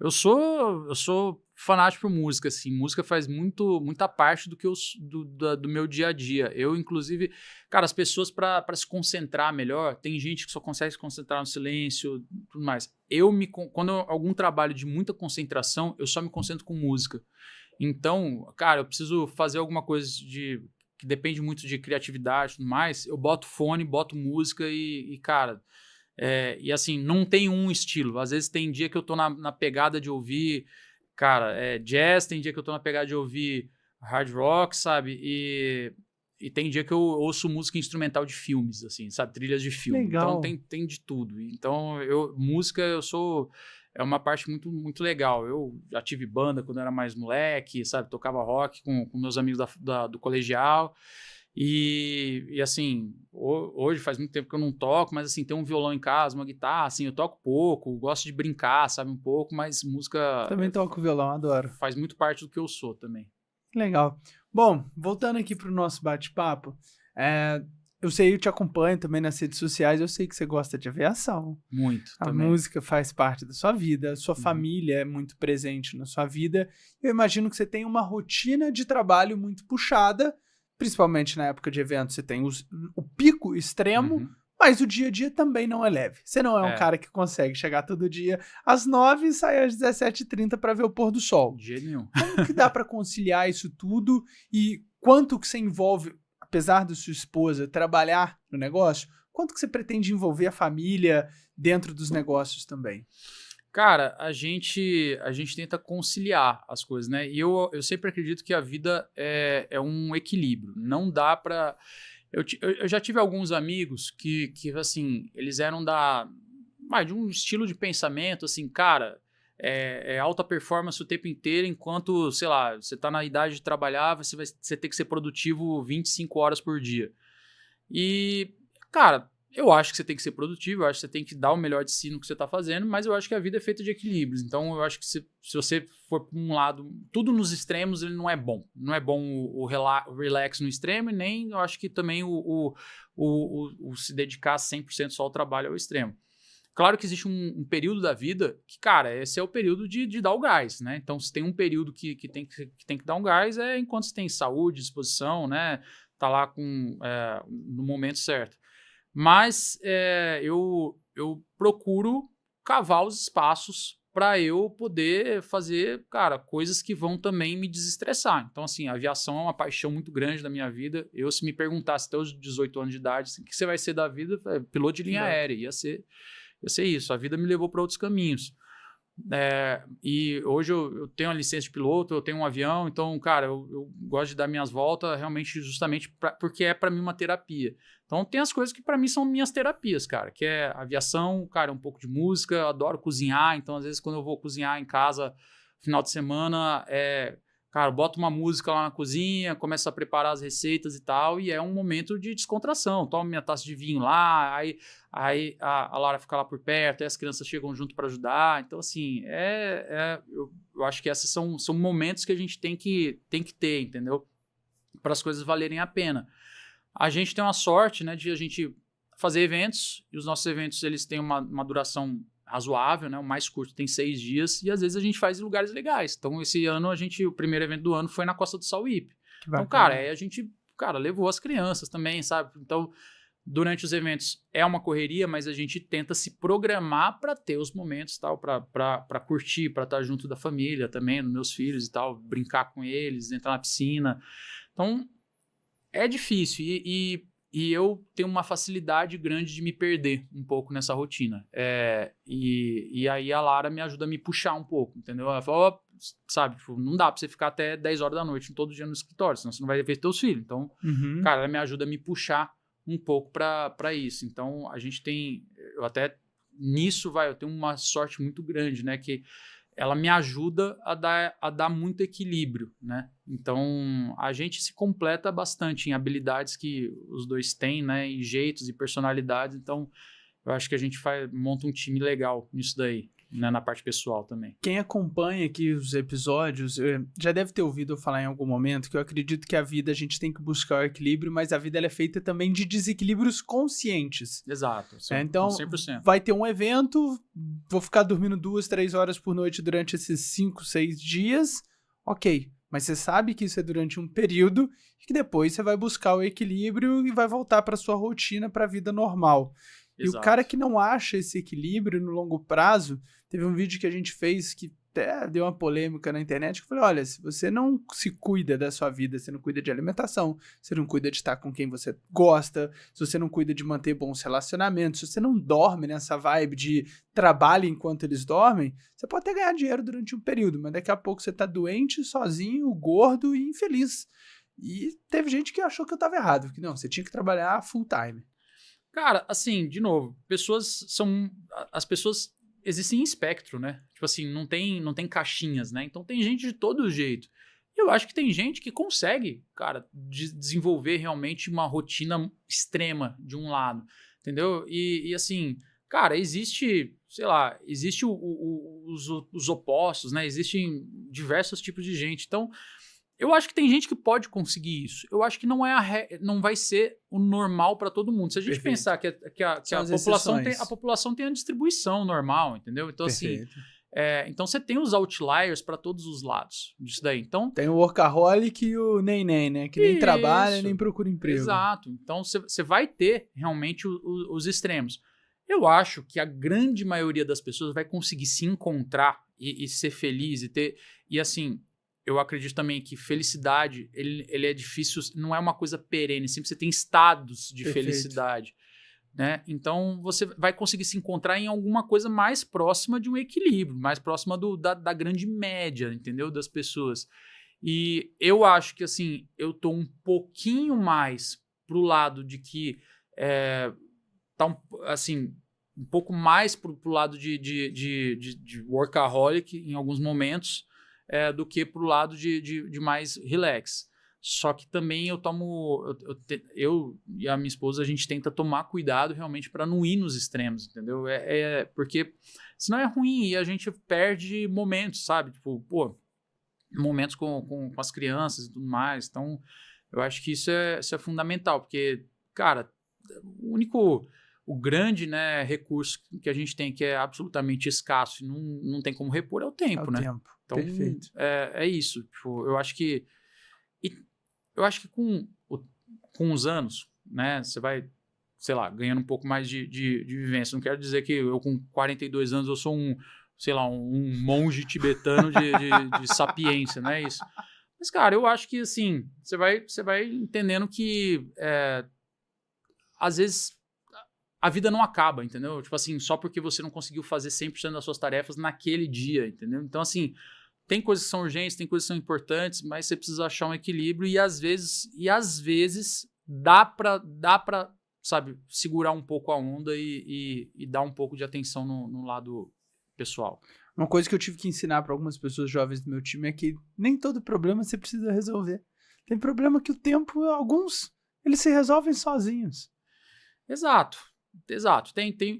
Eu sou fanático por música, assim. Música faz muita parte do meu dia a dia. Eu, inclusive, cara, as pessoas para se concentrar melhor, tem gente que só consegue se concentrar no silêncio, tudo mais. Quando algum trabalho de muita concentração, eu só me concentro com música. Então, cara, eu preciso fazer alguma coisa que depende muito de criatividade e tudo mais, eu boto fone, boto música e cara... e assim, não tem um estilo. Às vezes tem dia que eu tô na pegada de ouvir, cara, jazz, tem dia que eu tô na pegada de ouvir hard rock, sabe? E tem dia que eu ouço música instrumental de filmes, assim, sabe? Trilhas de filme. Legal. Então tem de tudo. Então, música, é uma parte muito, muito legal. Eu já tive banda quando eu era mais moleque, sabe? Tocava rock com meus amigos do colegial. E assim, hoje faz muito tempo que eu não toco, mas assim, tem um violão em casa, uma guitarra, assim, eu toco pouco, gosto de brincar, sabe, um pouco, mas música... Também toco violão, adoro. Faz muito parte do que eu sou também. Legal. Bom, voltando aqui pro nosso bate-papo, eu sei, eu te acompanho também nas redes sociais, eu sei que você gosta de aviação. Muito, A também. música faz parte da sua vida, a sua família é muito presente na sua vida. Eu imagino que você tem uma rotina de trabalho muito puxada, principalmente na época de eventos, você tem o pico extremo, Mas o dia a dia também não é leve. Você não é um cara que consegue chegar todo dia às 9 e sair às 17h30 para ver o pôr do sol. De jeito nenhum. Como que dá para conciliar isso tudo e quanto que você envolve, apesar da sua esposa trabalhar no negócio, quanto que você pretende envolver a família dentro dos negócios também? Cara, a gente tenta conciliar as coisas, né? E eu sempre acredito que a vida é um equilíbrio. Não dá para... Eu já tive alguns amigos que assim, eles eram de um estilo de pensamento, assim, cara, alta performance o tempo inteiro, enquanto, sei lá, você tá na idade de trabalhar, você tem que ser produtivo 25 horas por dia. E, cara, eu acho que você tem que ser produtivo, eu acho que você tem que dar o melhor de si no que você está fazendo, mas eu acho que a vida é feita de equilíbrios. Então, eu acho que se você for para um lado, tudo nos extremos, ele não é bom. Não é bom o relax no extremo, e nem eu acho que também o se dedicar 100% só ao trabalho ao extremo. Claro que existe um período da vida que, cara, esse é o período de dar o gás, né? Então, se tem um período que tem que dar um gás, é enquanto você tem saúde, disposição, né? Tá lá no momento certo. Mas eu procuro cavar os espaços para eu poder fazer, cara, coisas que vão também me desestressar. Então, assim, a aviação é uma paixão muito grande da minha vida. Se me perguntasse até os 18 anos de idade, assim, o que você vai ser da vida? Piloto de linha aérea. Ia ser isso. A vida me levou para outros caminhos. E hoje eu tenho a licença de piloto, eu tenho um avião, então, cara, eu gosto de dar minhas voltas realmente justamente porque é para mim uma terapia. Então tem as coisas que para mim são minhas terapias, cara, que é aviação, cara, um pouco de música, eu adoro cozinhar, então às vezes quando eu vou cozinhar em casa, final de semana, cara, eu boto uma música lá na cozinha, começo a preparar as receitas e tal, e é um momento de descontração. Tomo minha taça de vinho lá, aí a Lara fica lá por perto, aí as crianças chegam junto para ajudar. Então, assim, eu acho que esses são momentos que a gente tem que ter, entendeu? Para as coisas valerem a pena. A gente tem uma sorte, né, de a gente fazer eventos, e os nossos eventos eles têm uma duração razoável, né? O mais curto tem 6 dias, e às vezes a gente faz em lugares legais. Então, esse ano, o primeiro evento do ano foi na Costa do Sauípe. Então, cara, aí a gente, levou as crianças também, sabe? Então, durante os eventos é uma correria, mas a gente tenta se programar para ter os momentos, tal, para curtir, para estar junto da família também, dos meus filhos e tal, brincar com eles, entrar na piscina. Então, é difícil, e eu tenho uma facilidade grande de me perder um pouco nessa rotina. E aí a Lara me ajuda a me puxar um pouco, entendeu? Ela fala, sabe, tipo, não dá pra você ficar até 10 horas da noite todo dia no escritório, senão você não vai ver teus filhos. Então, cara, ela me ajuda a me puxar um pouco pra isso. Então, a gente tem... eu tenho uma sorte muito grande, né? Que ela me ajuda a dar muito equilíbrio, né? Então, a gente se completa bastante em habilidades que os dois têm, né? E jeitos e personalidades. Então, eu acho que a gente monta um time legal nisso daí, né? Na parte pessoal também. Quem acompanha aqui os episódios já deve ter ouvido eu falar em algum momento que eu acredito que a vida a gente tem que buscar o equilíbrio, mas a vida ela é feita também de desequilíbrios conscientes. Exato. Então, 100%. vai ter um evento, vou ficar dormindo 2, 3 horas por noite durante esses 5, 6 dias, ok. Mas você sabe que isso é durante um período e que depois você vai buscar o equilíbrio e vai voltar para sua rotina, para a vida normal. Exato. E o cara que não acha esse equilíbrio no longo prazo, teve um vídeo que a gente fez que até deu uma polêmica na internet, que eu falei, olha, se você não se cuida da sua vida, você não cuida de alimentação, você não cuida de estar com quem você gosta, se você não cuida de manter bons relacionamentos, se você não dorme nessa vibe de trabalho enquanto eles dormem, você pode até ganhar dinheiro durante um período, mas daqui a pouco você tá doente, sozinho, gordo e infeliz. E teve gente que achou que eu tava errado, que não, você tinha que trabalhar full time. Cara, assim, de novo, as pessoas existem em espectro, né? Tipo assim, não tem caixinhas, né? Então tem gente de todo jeito. E eu acho que tem gente que consegue, cara, desenvolver realmente uma rotina extrema de um lado, entendeu? E assim, cara, existe, sei lá, os opostos, né? Existem diversos tipos de gente. Então, eu acho que tem gente que pode conseguir isso. Eu acho que não vai ser o normal para todo mundo. Se a gente pensar que a população tem a distribuição normal, entendeu? Então, assim, Então, você tem os outliers para todos os lados disso daí. Então, tem o workaholic e o nem, né? Que nem trabalha, nem procura emprego. Exato. Então, você vai ter realmente os extremos. Eu acho que a grande maioria das pessoas vai conseguir se encontrar e ser feliz e ter... E assim, eu acredito também que felicidade, ele é difícil, não é uma coisa perene, sempre você tem estados de felicidade. Né? Então, você vai conseguir se encontrar em alguma coisa mais próxima de um equilíbrio, mais próxima da grande média, entendeu? Das pessoas. E eu acho que, assim, eu tô um pouquinho mais pro lado de que assim, um pouco mais pro lado de workaholic em alguns momentos do que pro lado de mais relax. Só que também eu e a minha esposa, a gente tenta tomar cuidado realmente para não ir nos extremos, entendeu? Porque senão é ruim e a gente perde momentos, sabe? Tipo, momentos com as crianças e tudo mais. Então, eu acho que isso é fundamental, porque, cara, o grande, né, recurso que a gente tem, que é absolutamente escasso e não tem como repor, é o tempo, né? Tempo. Então, perfeito. É isso. Tipo, eu acho que com os anos, né, você vai, sei lá, ganhando um pouco mais de vivência. Não quero dizer que eu com 42 anos eu sou um monge tibetano de sapiência, não é isso. Mas, cara, eu acho que, assim, você vai entendendo que, às vezes, a vida não acaba, entendeu? Tipo assim, só porque você não conseguiu fazer 100% das suas tarefas naquele dia, entendeu? Então, assim, tem coisas que são urgentes, tem coisas que são importantes, mas você precisa achar um equilíbrio e às vezes dá pra, sabe, segurar um pouco a onda e dar um pouco de atenção no lado pessoal. Uma coisa que eu tive que ensinar para algumas pessoas jovens do meu time é que nem todo problema você precisa resolver. Tem problema que o tempo, alguns, eles se resolvem sozinhos. Exato.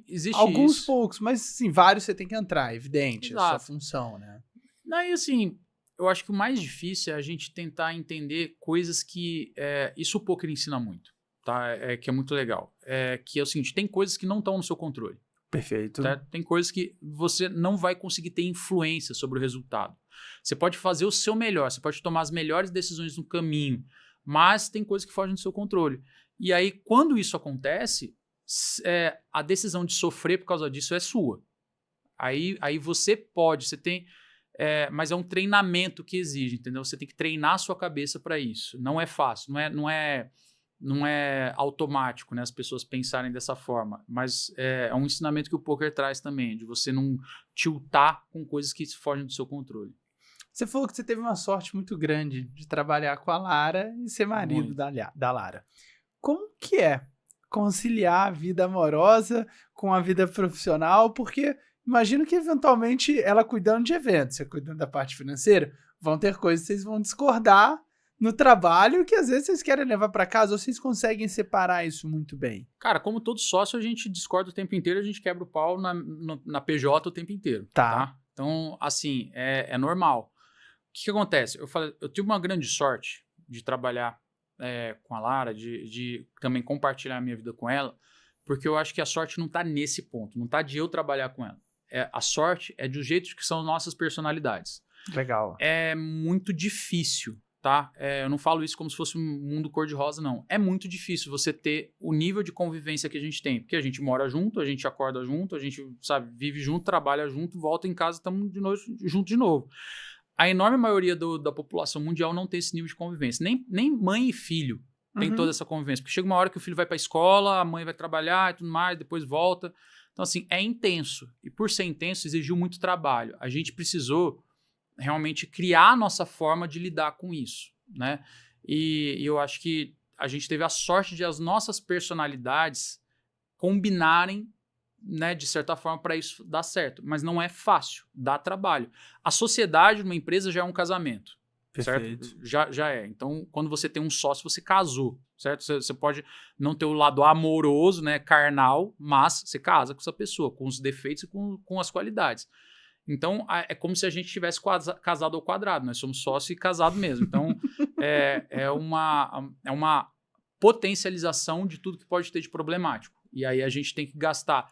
Existe alguns isso. Poucos, mas sim, vários você tem que entrar, evidente, Exato. É a sua função, né? E assim, eu acho que o mais difícil é a gente tentar entender coisas que isso o poker ensina muito, tá? Que é muito legal. Que é o seguinte, tem coisas que não estão no seu controle. Perfeito. Tá? Tem coisas que você não vai conseguir ter influência sobre o resultado. Você pode fazer o seu melhor, você pode tomar as melhores decisões no caminho, mas tem coisas que fogem do seu controle. E aí, quando isso acontece, a decisão de sofrer por causa disso é sua. Aí você tem... mas é um treinamento que exige, entendeu? Você tem que treinar a sua cabeça para isso. Não é fácil, não é automático, né, as pessoas pensarem dessa forma, mas é um ensinamento que o poker traz também, de você não tiltar com coisas que fogem do seu controle. Você falou que você teve uma sorte muito grande de trabalhar com a Lara e ser marido da Lara. Como que é conciliar a vida amorosa com a vida profissional? Porque imagino que, eventualmente, ela cuidando de eventos, você cuidando da parte financeira, vão ter coisas que vocês vão discordar no trabalho que, às vezes, vocês querem levar para casa, ou vocês conseguem separar isso muito bem? Cara, como todo sócio, a gente discorda o tempo inteiro, a gente quebra o pau na PJ o tempo inteiro. Tá? Então, assim, é normal. O que acontece? Eu tive uma grande sorte de trabalhar com a Lara, de também compartilhar a minha vida com ela, porque eu acho que a sorte não está nesse ponto, não está de eu trabalhar com ela. A sorte é do jeito que são nossas personalidades. Legal. É muito difícil, tá? Eu não falo isso como se fosse um mundo cor-de-rosa, não. É muito difícil você ter o nível de convivência que a gente tem, porque a gente mora junto, a gente acorda junto, a gente, sabe, vive junto, trabalha junto, volta em casa, estamos junto de novo. A enorme maioria da população mundial não tem esse nível de convivência. Nem mãe e filho tem toda essa convivência. Porque chega uma hora que o filho vai para a escola, a mãe vai trabalhar e tudo mais, depois volta. Então, assim, é intenso. E por ser intenso, exigiu muito trabalho. A gente precisou realmente criar a nossa forma de lidar com isso, né? E eu acho que a gente teve a sorte de as nossas personalidades combinarem, né, de certa forma, para isso dar certo. Mas não é fácil, dá trabalho. A sociedade numa empresa já é um casamento. Perfeito. Certo? Já é. Então, quando você tem um sócio, você casou, certo? Você pode não ter o lado amoroso, né, carnal, mas você casa com essa pessoa, com os defeitos e com as qualidades. Então, é como se a gente tivesse casado ao quadrado. Nós somos sócio e casado mesmo. Então, é uma potencialização de tudo que pode ter de problemático. E aí a gente tem que gastar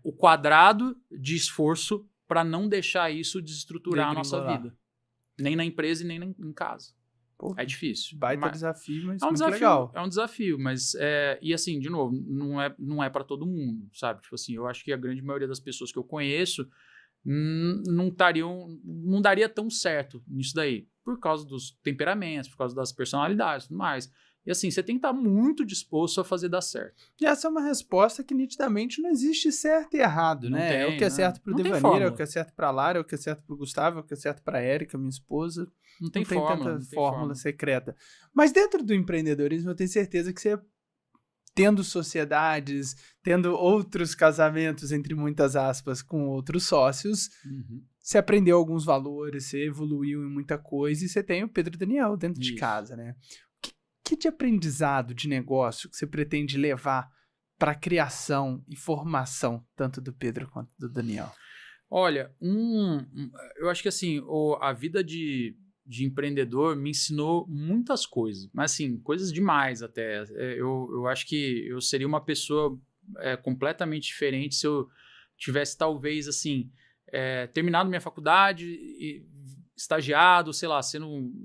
o quadrado de esforço para não deixar isso desestruturar a nossa vida. Nem na empresa e nem em casa. Pô, é difícil. Baita desafio, mas é um muito desafio, legal. É um desafio, mas... e assim, de novo, não é para todo mundo, sabe? Tipo assim, eu acho que a grande maioria das pessoas que eu conheço não daria tão certo nisso daí. Por causa dos temperamentos, por causa das personalidades e tudo mais. E assim, você tem que estar muito disposto a fazer dar certo. E essa é uma resposta que nitidamente não existe certo e errado, Não né? tem, é o que é certo pro não tem Devanir, é fórmula. o que é certo pra Lara, é o que é certo pro Gustavo, é o que é certo pra Érica, minha esposa. Não tem fórmula, tanta fórmula secreta. Mas dentro do empreendedorismo, eu tenho certeza que você, tendo sociedades, tendo outros casamentos, entre muitas aspas, com outros sócios, você aprendeu alguns valores, você evoluiu em muita coisa e você tem o Pedro Daniel dentro de casa, né? Que de aprendizado de negócio que você pretende levar para a criação e formação tanto do Pedro quanto do Daniel? Olha, eu acho que assim, a vida de empreendedor me ensinou muitas coisas, mas assim, coisas demais até. Eu acho que eu seria uma pessoa completamente diferente se eu tivesse talvez assim, terminado minha faculdade e estagiado, sei lá,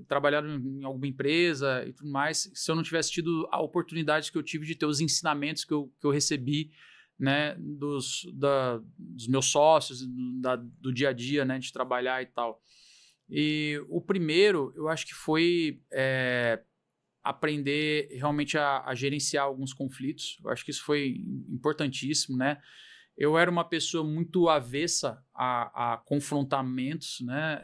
trabalhado em alguma empresa e tudo mais, se eu não tivesse tido a oportunidade que eu tive de ter os ensinamentos que eu recebi, né, dos meus sócios, do dia a dia, né, de trabalhar e tal. E o primeiro, eu acho que foi aprender realmente a gerenciar alguns conflitos. Eu acho que isso foi importantíssimo, né? Eu era uma pessoa muito avessa a confrontamentos, né?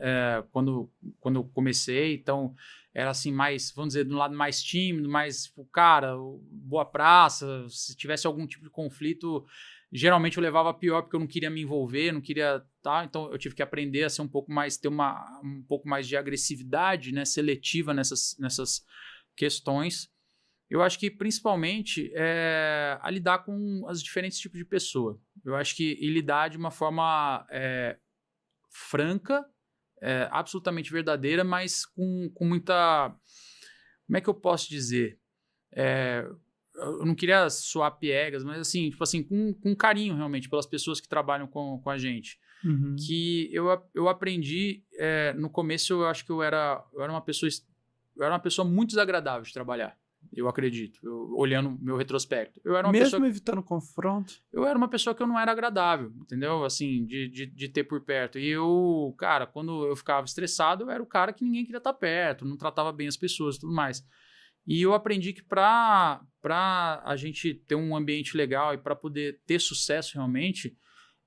Quando eu comecei, então era assim mais, vamos dizer, de um lado mais tímido, mais, cara, boa praça. Se tivesse algum tipo de conflito, geralmente eu levava pior porque eu não queria me envolver, não queria, tá? Então eu tive que aprender a ser um pouco mais, ter um pouco mais de agressividade, né? Seletiva nessas questões. Eu acho que, principalmente, a lidar com os diferentes tipos de pessoa. Eu acho que lidar de uma forma franca, absolutamente verdadeira, mas com muita... Como é que eu posso dizer? Eu não queria soar piegas, mas assim, tipo assim, com carinho, realmente, pelas pessoas que trabalham com a gente. Uhum. Que eu aprendi... no começo, eu acho que eu era uma pessoa muito desagradável de trabalhar. Eu acredito, olhando meu retrospecto. Eu era uma Mesmo pessoa, evitando confronto? Eu era uma pessoa que eu não era agradável, entendeu? Assim, de ter por perto. E cara, quando eu ficava estressado, eu era o cara que ninguém queria estar perto, não tratava bem as pessoas e tudo mais. E eu aprendi que pra a gente ter um ambiente legal e para poder ter sucesso realmente,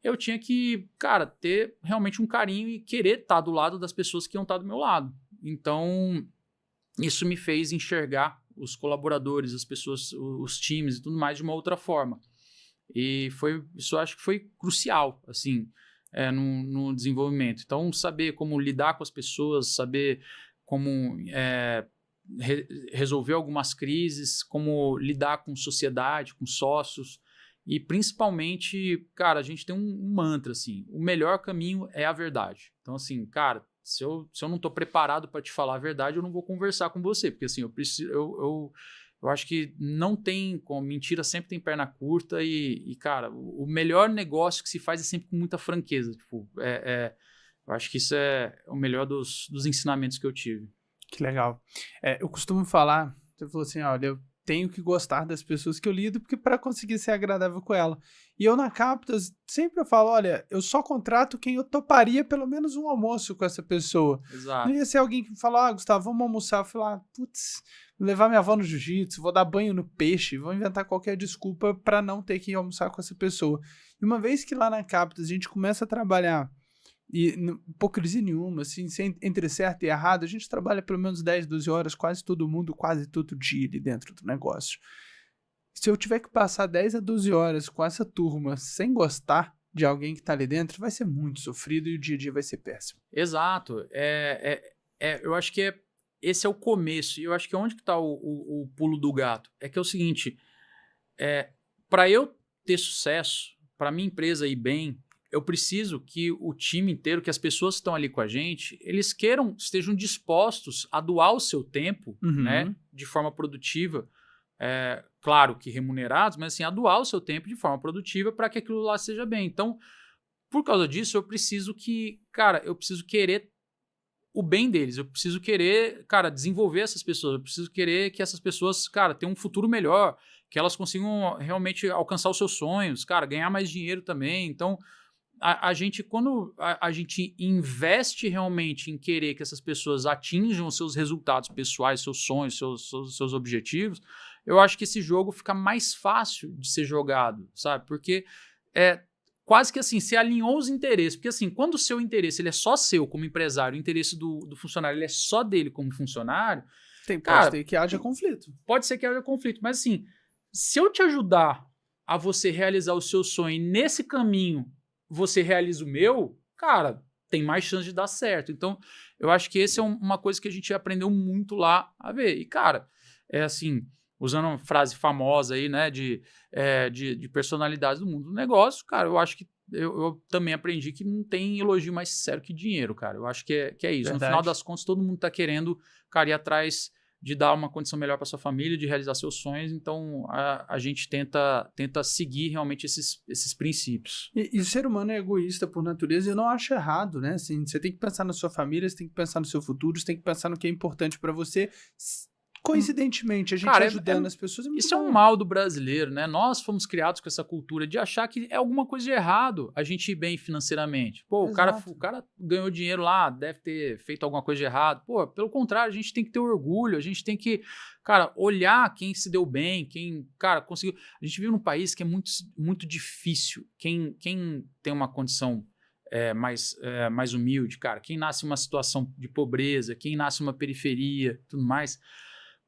eu tinha que, cara, ter realmente um carinho e querer estar do lado das pessoas que iam estar do meu lado. Então, isso me fez enxergar os colaboradores, as pessoas, os times e tudo mais de uma outra forma. E isso eu acho que foi crucial, assim, no desenvolvimento. Então, saber como lidar com as pessoas, saber como resolver algumas crises, como lidar com sociedade, com sócios. E, principalmente, cara, a gente tem um mantra, assim, o melhor caminho é a verdade. Então, assim, cara, se eu não estou preparado para te falar a verdade, eu não vou conversar com você, porque assim, eu acho que não tem como, mentira sempre tem perna curta e cara, o melhor negócio que se faz é sempre com muita franqueza, tipo, eu acho que isso é o melhor dos ensinamentos que eu tive. Que legal. Eu costumo falar, você falou assim, olha, eu tenho que gostar das pessoas que eu lido porque para conseguir ser agradável com ela. E eu na Captas sempre eu falo, olha, eu só contrato quem eu toparia pelo menos um almoço com essa pessoa. Exato. Não ia ser alguém que fala, Gustavo, vamos almoçar. Eu falar, putz, vou levar minha avó no jiu-jitsu, vou dar banho no peixe, vou inventar qualquer desculpa para não ter que ir almoçar com essa pessoa. E uma vez que lá na Captas a gente começa a trabalhar e hipocrisia nenhuma, assim, entre certo e errado, a gente trabalha pelo menos 10, 12 horas, quase todo mundo, quase todo dia ali dentro do negócio. Se eu tiver que passar 10 a 12 horas com essa turma sem gostar de alguém que tá ali dentro, vai ser muito sofrido e o dia a dia vai ser péssimo. Exato. Eu acho que esse é o começo. E eu acho que onde que tá o pulo do gato? É que é o seguinte, para eu ter sucesso, para minha empresa ir bem, eu preciso que o time inteiro, que as pessoas que estão ali com a gente, eles estejam dispostos a doar o seu tempo, né, de forma produtiva, claro que remunerados, mas assim, a doar o seu tempo de forma produtiva para que aquilo lá seja bem. Então, por causa disso, eu preciso querer o bem deles, eu preciso querer, cara, desenvolver essas pessoas, eu preciso querer que essas pessoas, cara, tenham um futuro melhor, que elas consigam realmente alcançar os seus sonhos, cara, ganhar mais dinheiro também. Então, quando a gente investe realmente em querer que essas pessoas atinjam os seus resultados pessoais, seus sonhos, seus objetivos, eu acho que esse jogo fica mais fácil de ser jogado, sabe? Porque quase que assim, você alinhou os interesses. Porque assim, quando o seu interesse ele é só seu como empresário, o interesse do funcionário ele é só dele como funcionário, pode ser que haja conflito. Pode ser que haja conflito, mas assim, se eu te ajudar a você realizar o seu sonho e nesse caminho você realiza o meu, cara, tem mais chance de dar certo. Então, eu acho que essa é uma coisa que a gente aprendeu muito lá a ver. E, cara, é assim, usando uma frase famosa aí, né, de personalidades do mundo do negócio, cara, eu acho que eu também aprendi que não tem elogio mais sério que dinheiro, cara. Eu acho que é isso. Verdade. No final das contas, todo mundo tá querendo, cara, ir atrás de dar uma condição melhor para sua família, de realizar seus sonhos. Então, a gente tenta seguir realmente esses princípios. E o ser humano é egoísta por natureza e eu não acho errado, né? Assim, você tem que pensar na sua família, você tem que pensar no seu futuro, você tem que pensar no que é importante para você. Coincidentemente, a gente ajudando as pessoas é muito Isso bom. É um mal do brasileiro, né? Nós fomos criados com essa cultura de achar que é alguma coisa de errado a gente ir bem financeiramente. Pô, o cara ganhou dinheiro lá, deve ter feito alguma coisa de errado. Pô, pelo contrário, a gente tem que ter orgulho, a gente tem que, cara, olhar quem se deu bem, quem, cara, conseguiu. A gente vive num país que é muito, muito difícil. Quem tem uma condição mais humilde, cara, quem nasce em uma situação de pobreza, quem nasce em uma periferia, tudo mais,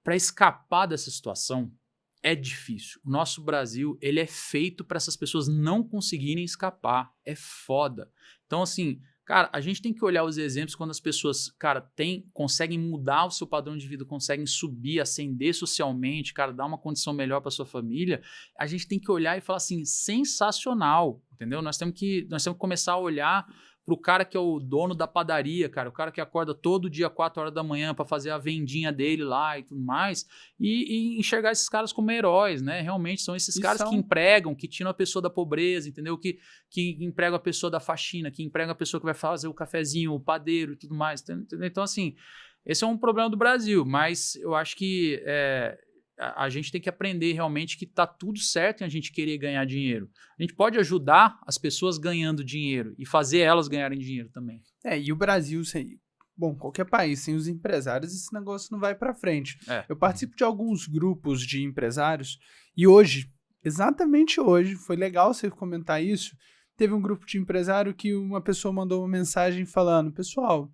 para escapar dessa situação é difícil. O nosso Brasil, ele é feito para essas pessoas não conseguirem escapar. É foda. Então, assim, cara, a gente tem que olhar os exemplos quando as pessoas, cara, conseguem mudar o seu padrão de vida, conseguem subir, ascender socialmente, cara, dar uma condição melhor para sua família. A gente tem que olhar e falar assim, sensacional, entendeu? Nós temos que começar a olhar pro cara que é o dono da padaria, cara, o cara que acorda todo dia 4 horas da manhã para fazer a vendinha dele lá e tudo mais, e enxergar esses caras como heróis, né? Realmente são esses caras que empregam, que tiram a pessoa da pobreza, entendeu? Que empregam a pessoa da faxina, que empregam a pessoa que vai fazer o cafezinho, o padeiro e tudo mais, entendeu? Então, assim, esse é um problema do Brasil, mas eu acho que a gente tem que aprender realmente que tá tudo certo em a gente querer ganhar dinheiro. A gente pode ajudar as pessoas ganhando dinheiro e fazer elas ganharem dinheiro também. E o Brasil, qualquer país, sem os empresários, esse negócio não vai para frente. Eu participo de alguns grupos de empresários e hoje, exatamente hoje, foi legal você comentar isso, teve um grupo de empresário que uma pessoa mandou uma mensagem falando, pessoal,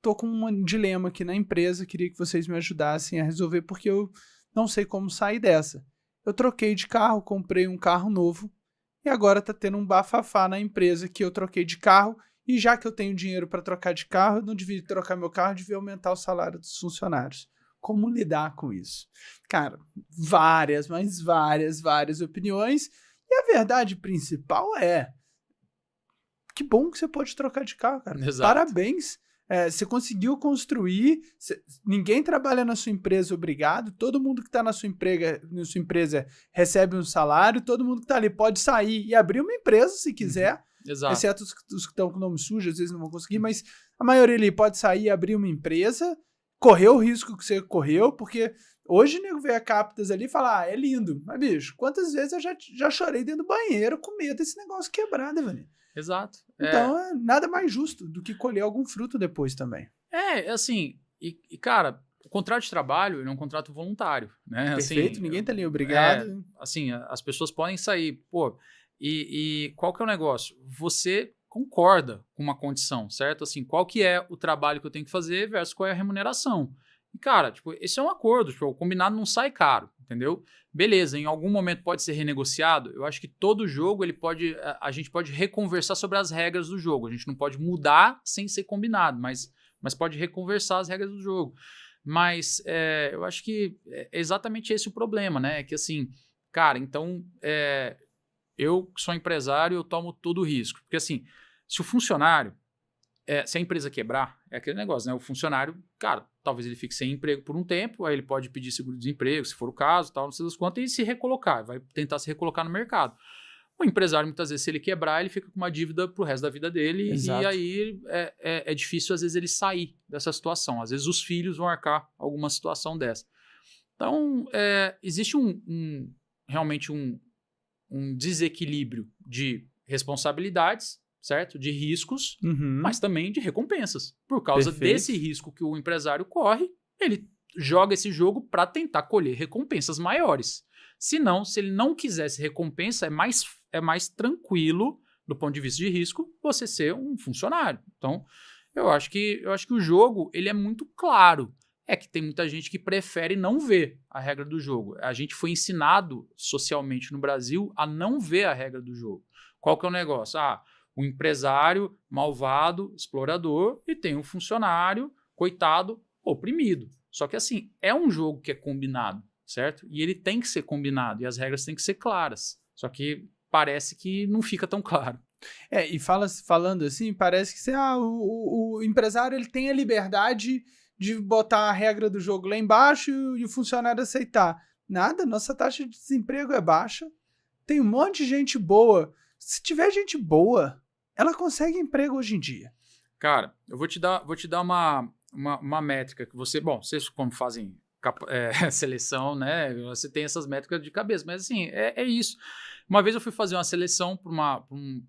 tô com um dilema aqui na empresa, queria que vocês me ajudassem a resolver, porque eu não sei como sair dessa. Eu troquei de carro, comprei um carro novo e agora tá tendo um bafafá na empresa que eu troquei de carro e já que eu tenho dinheiro para trocar de carro, eu não devia trocar meu carro, eu devia aumentar o salário dos funcionários. Como lidar com isso? Cara, várias opiniões e a verdade principal é que bom que você pode trocar de carro, cara. Exato. Parabéns. Você conseguiu construir, ninguém trabalha na sua empresa obrigado, todo mundo que está na sua empresa recebe um salário, todo mundo que está ali pode sair e abrir uma empresa se quiser, exceto os que estão com nome sujo, às vezes não vão conseguir, mas a maioria ali pode sair e abrir uma empresa, correr o risco que você correu, porque hoje o nego vê a Captas ali e fala, é lindo, mas bicho, quantas vezes eu já chorei dentro do banheiro com medo desse negócio quebrar, né, velho? Exato. Então, nada mais justo do que colher algum fruto depois também. Assim, cara, o contrato de trabalho é um contrato voluntário, né? Perfeito, assim, ninguém tá ali obrigado. Assim, as pessoas podem sair, e qual que é o negócio? Você concorda com uma condição, certo? Assim, qual que é o trabalho que eu tenho que fazer versus qual é a remuneração. E, cara, esse é um acordo, o combinado não sai caro, entendeu? Beleza, em algum momento pode ser renegociado. Eu acho que todo jogo a gente pode reconversar sobre as regras do jogo. A gente não pode mudar sem ser combinado, mas pode reconversar as regras do jogo. Mas eu acho que é exatamente esse o problema, né? É que assim, cara, então eu sou empresário, eu tomo todo o risco. Porque assim, se o funcionário, se a empresa quebrar, é aquele negócio, né? O funcionário, cara, talvez ele fique sem emprego por um tempo, aí ele pode pedir seguro-desemprego, se for o caso, tal, não sei das quantas, e se recolocar, vai tentar se recolocar no mercado. O empresário, muitas vezes, se ele quebrar, ele fica com uma dívida pro resto da vida dele. Exato. E aí é difícil, às vezes, ele sair dessa situação. Às vezes, os filhos vão arcar alguma situação dessa. Então, existe realmente um desequilíbrio de responsabilidades, certo? De riscos, mas também de recompensas. Por causa desse risco que o empresário corre, ele joga esse jogo para tentar colher recompensas maiores. Se ele não quisesse recompensa, é mais tranquilo, do ponto de vista de risco, você ser um funcionário. Então, eu acho que o jogo ele é muito claro. É que tem muita gente que prefere não ver a regra do jogo. A gente foi ensinado socialmente no Brasil a não ver a regra do jogo. Qual que é o negócio? O empresário malvado, explorador, e tem um funcionário, coitado, oprimido. Só que assim, é um jogo que é combinado, certo? E ele tem que ser combinado, e as regras têm que ser claras. Só que parece que não fica tão claro. E falando assim, parece que o empresário ele tem a liberdade de botar a regra do jogo lá embaixo e o funcionário aceitar. Nada, nossa taxa de desemprego é baixa, tem um monte de gente boa. Se tiver gente boa, ela consegue emprego hoje em dia. Cara, eu vou te dar uma métrica que vocês como fazem seleção, né? Você tem essas métricas de cabeça, mas assim, é isso. Uma vez eu fui fazer uma seleção para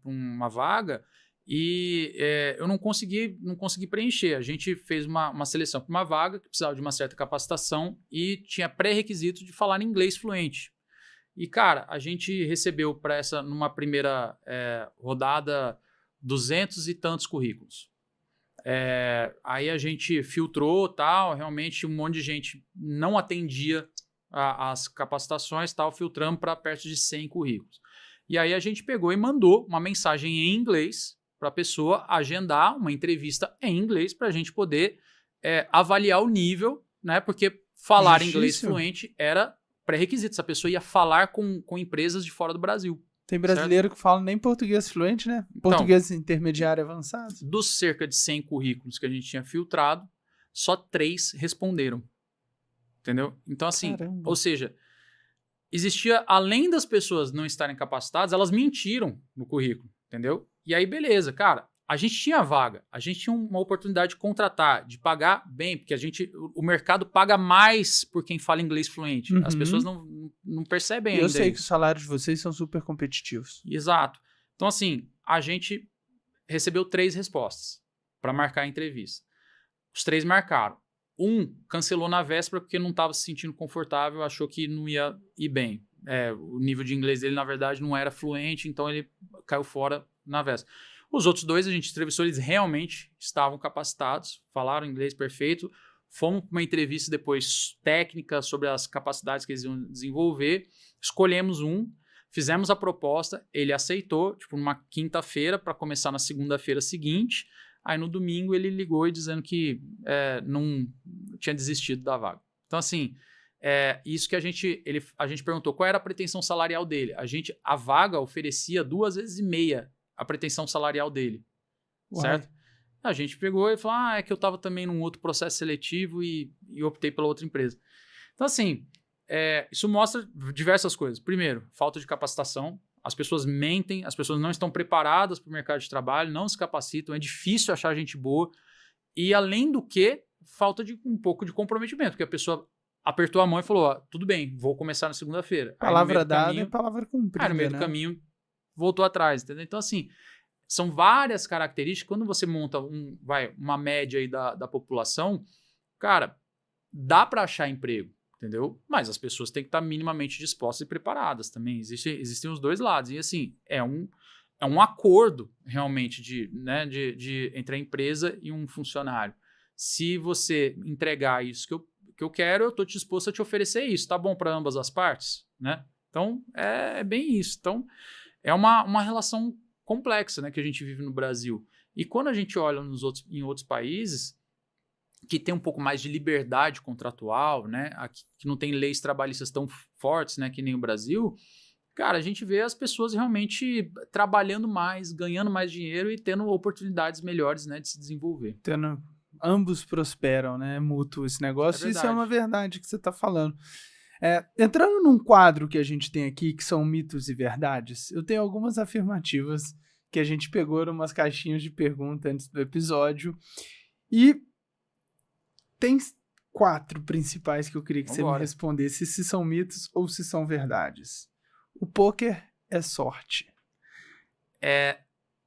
uma vaga e eu não consegui preencher. A gente fez uma seleção para uma vaga que precisava de uma certa capacitação e tinha pré-requisito de falar inglês fluente. E, cara, a gente recebeu numa primeira rodada, 200 e tantos currículos. Aí a gente filtrou, tal, realmente um monte de gente não atendia as capacitações, tal, filtramos para perto de 100 currículos. E aí a gente pegou e mandou uma mensagem em inglês para a pessoa agendar uma entrevista em inglês para a gente poder avaliar o nível, né? Porque falar inglês fluente era pré-requisito. Essa pessoa ia falar com empresas de fora do Brasil. Tem brasileiro que fala nem português fluente, né? Português intermediário avançado. Dos cerca de 100 currículos que a gente tinha filtrado, só 3 responderam. Entendeu? Então, assim, ou seja, existia, além das pessoas não estarem capacitadas, elas mentiram no currículo, entendeu? E aí, beleza, cara, a gente tinha vaga, a gente tinha uma oportunidade de contratar, de pagar bem, porque o mercado paga mais por quem fala inglês fluente. As pessoas não percebem ainda. Eu sei que os salários de vocês são super competitivos. Exato. Então, assim, a gente recebeu 3 respostas para marcar a entrevista. Os 3 marcaram. Um cancelou na véspera porque não estava se sentindo confortável, achou que não ia ir bem. O nível de inglês dele, na verdade, não era fluente, então ele caiu fora na véspera. Os outros 2, a gente entrevistou, eles realmente estavam capacitados, falaram inglês perfeito. Fomos para uma entrevista depois técnica sobre as capacidades que eles iam desenvolver. Escolhemos um, fizemos a proposta, ele aceitou, numa quinta-feira, para começar na segunda-feira seguinte. Aí no domingo ele ligou dizendo que não tinha desistido da vaga. Então, assim, isso que a gente perguntou qual era a pretensão salarial dele. A vaga oferecia 2,5 vezes a pretensão salarial dele. Uai. Certo? A gente pegou e falou, é que eu estava também num outro processo seletivo e optei pela outra empresa. Então, assim, isso mostra diversas coisas. Primeiro, falta de capacitação. As pessoas mentem, as pessoas não estão preparadas para o mercado de trabalho, não se capacitam, é difícil achar gente boa. E, além do que, falta de um pouco de comprometimento, porque a pessoa apertou a mão e falou, tudo bem, vou começar na segunda-feira. Palavra dada é palavra cumprida. Aí, no meio do caminho, voltou atrás, entendeu? Então, assim, são várias características. Quando você monta uma média aí da população, cara, dá para achar emprego, entendeu? Mas as pessoas têm que estar minimamente dispostas e preparadas também. Existem os dois lados. E, assim, é um acordo, realmente, entre a empresa e um funcionário. Se você entregar isso que eu quero, eu estou disposto a te oferecer isso. Tá bom para ambas as partes, né? Então, é bem isso. Então, é uma relação complexa, né, que a gente vive no Brasil. E quando a gente olha em outros países que tem um pouco mais de liberdade contratual, né, aqui, que não tem leis trabalhistas tão fortes, né, que nem o Brasil, cara, a gente vê as pessoas realmente trabalhando mais, ganhando mais dinheiro e tendo oportunidades melhores, né, de se desenvolver. Ambos prosperam, né? É mútuo esse negócio. Isso é uma verdade que você está falando. Entrando num quadro que a gente tem aqui, que são mitos e verdades, eu tenho algumas afirmativas que a gente pegou em umas caixinhas de pergunta antes do episódio. E tem 4 principais que eu queria que você me respondesse se são mitos ou se são verdades. O pôquer é sorte.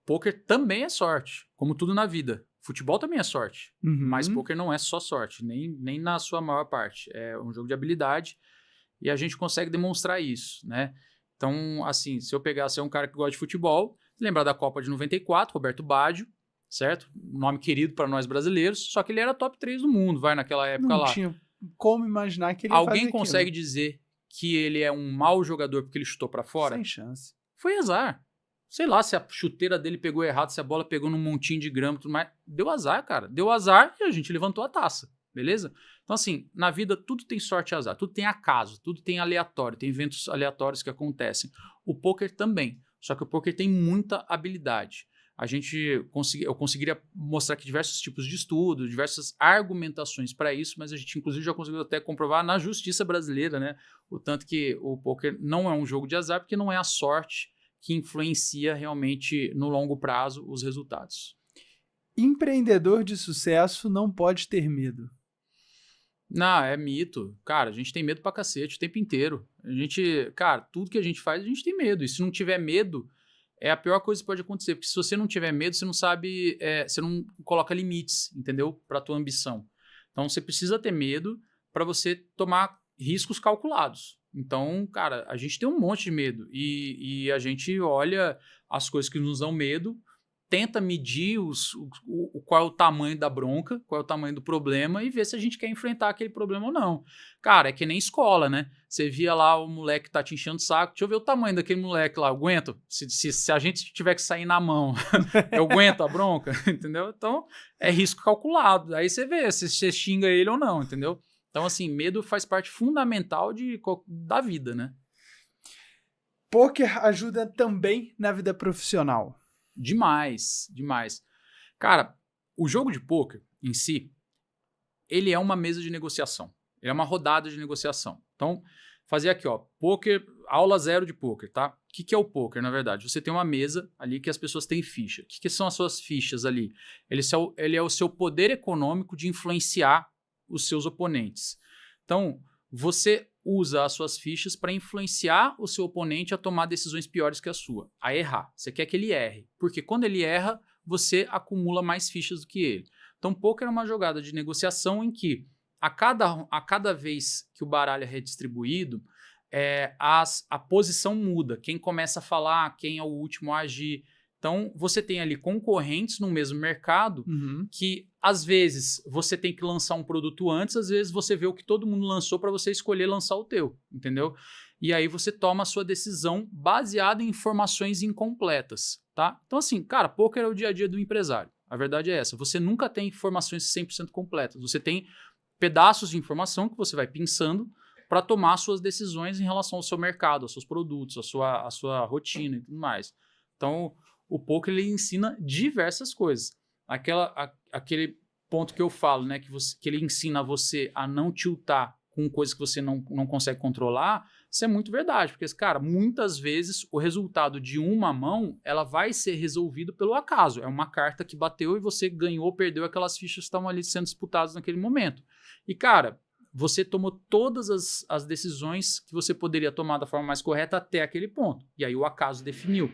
Pôquer também é sorte, como tudo na vida. Futebol também é sorte, mas pôquer não é só sorte, nem na sua maior parte. É um jogo de habilidade e a gente consegue demonstrar isso, né? Então, assim, se eu pegasse um cara que gosta de futebol, lembrar da Copa de 94, Roberto Baggio, certo? Nome querido para nós brasileiros, só que ele era top 3 do mundo, naquela época lá. Não tinha como imaginar que ele ia fazer Alguém consegue dizer que ele é um mau jogador porque ele chutou para fora? Sem chance. Foi azar. Sei lá se a chuteira dele pegou errado, se a bola pegou num montinho de grama e tudo mais. Deu azar, cara. Deu azar e a gente levantou a taça, beleza? Então, assim, na vida tudo tem sorte e azar, tudo tem acaso, tudo tem aleatório, tem eventos aleatórios que acontecem. O pôquer também, só que o pôquer tem muita habilidade. Eu conseguiria mostrar aqui diversos tipos de estudo, diversas argumentações para isso, mas a gente inclusive já conseguiu até comprovar na justiça brasileira, né? O tanto que o pôquer não é um jogo de azar, porque não é a sorte que influencia realmente no longo prazo os resultados. Empreendedor de sucesso não pode ter medo. Não, é mito. Cara, a gente tem medo pra cacete o tempo inteiro. Cara, tudo que a gente faz, a gente tem medo. E se não tiver medo, é a pior coisa que pode acontecer. Porque se você não tiver medo, você não sabe, você não coloca limites, entendeu? Pra tua ambição. Então, você precisa ter medo para você tomar riscos calculados. Então, cara, a gente tem um monte de medo e a gente olha as coisas que nos dão medo, tenta medir qual é o tamanho da bronca, qual é o tamanho do problema e ver se a gente quer enfrentar aquele problema ou não. Cara, é que nem escola, né? Você via lá o moleque que tá te enchendo o saco, deixa eu ver o tamanho daquele moleque lá, eu aguento? Se a gente tiver que sair na mão, eu aguento a bronca, entendeu? Então, é risco calculado. Aí você vê se você xinga ele ou não, entendeu? Então, assim, medo faz parte fundamental da vida, né? Pôquer ajuda também na vida profissional. Demais, demais. Cara, o jogo de pôquer em si, ele é uma mesa de negociação. Ele é uma rodada de negociação. Então, fazer aqui, ó, pôquer, aula 0 de pôquer, tá? O que é o pôquer, na verdade? Você tem uma mesa ali que as pessoas têm ficha. O que são as suas fichas ali? Ele é o seu poder econômico de influenciar os seus oponentes. Então, você usa as suas fichas para influenciar o seu oponente a tomar decisões piores que a sua, a errar. Você quer que ele erre, porque quando ele erra, você acumula mais fichas do que ele. Então, pôquer é uma jogada de negociação em que a cada vez que o baralho é redistribuído, a posição muda. Quem começa a falar, quem é o último a agir. Então, você tem ali concorrentes no mesmo mercado que, às vezes, você tem que lançar um produto antes, às vezes você vê o que todo mundo lançou para você escolher lançar o teu, entendeu? E aí você toma a sua decisão baseada em informações incompletas, tá? Então, assim, cara, pôquer é o dia a dia do empresário. A verdade é essa. Você nunca tem informações 100% completas. Você tem pedaços de informação que você vai pensando para tomar suas decisões em relação ao seu mercado, aos seus produtos, à sua rotina e tudo mais. Então, o pôquer ele ensina diversas coisas. Aquele ponto que eu falo, né, que ele ensina você a não tiltar com coisas que você não consegue controlar, isso é muito verdade, porque, cara, muitas vezes o resultado de uma mão, ela vai ser resolvido pelo acaso. É uma carta que bateu e você ganhou ou perdeu aquelas fichas que estavam ali sendo disputadas naquele momento. E, cara, você tomou todas as decisões que você poderia tomar da forma mais correta até aquele ponto. E aí o acaso definiu.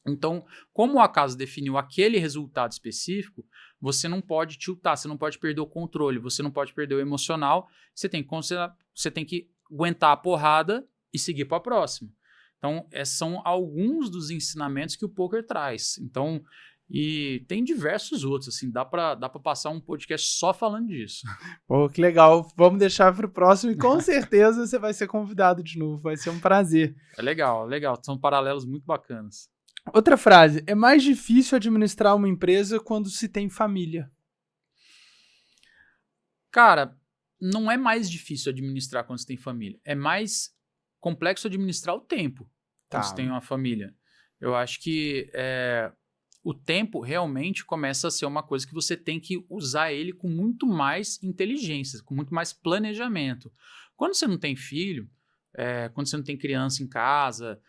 Então, como o acaso definiu aquele resultado específico, você não pode tiltar, você não pode perder o controle, você não pode perder o emocional, você tem que aguentar a porrada e seguir para a próxima. Então, são alguns dos ensinamentos que o pôquer traz. Então, e tem diversos outros, assim, dá para passar um podcast só falando disso. Pô, que legal. Vamos deixar para o próximo e com certeza você vai ser convidado de novo, vai ser um prazer. É legal, legal. São paralelos muito bacanas. Outra frase, é mais difícil administrar uma empresa quando se tem família. Cara, não é mais difícil administrar quando você tem família. É mais complexo administrar o tempo quando você tem uma família. Eu acho que o tempo realmente começa a ser uma coisa que você tem que usar ele com muito mais inteligência, com muito mais planejamento. Quando você não tem filho, quando você não tem criança em casa,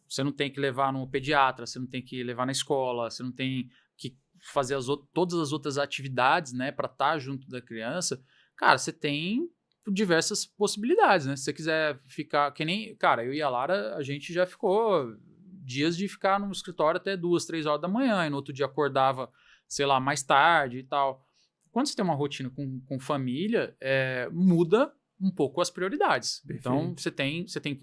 você não tem que levar no pediatra, você não tem que levar na escola, você não tem que fazer todas as outras atividades, né, para estar junto da criança, cara, você tem diversas possibilidades, né? Se você quiser ficar, que nem, cara, eu e a Lara, a gente já ficou dias de ficar no escritório até 2, 3 horas da manhã, e no outro dia acordava, sei lá, mais tarde e tal. Quando você tem uma rotina com família, muda um pouco as prioridades. Perfeito. Então, você tem que...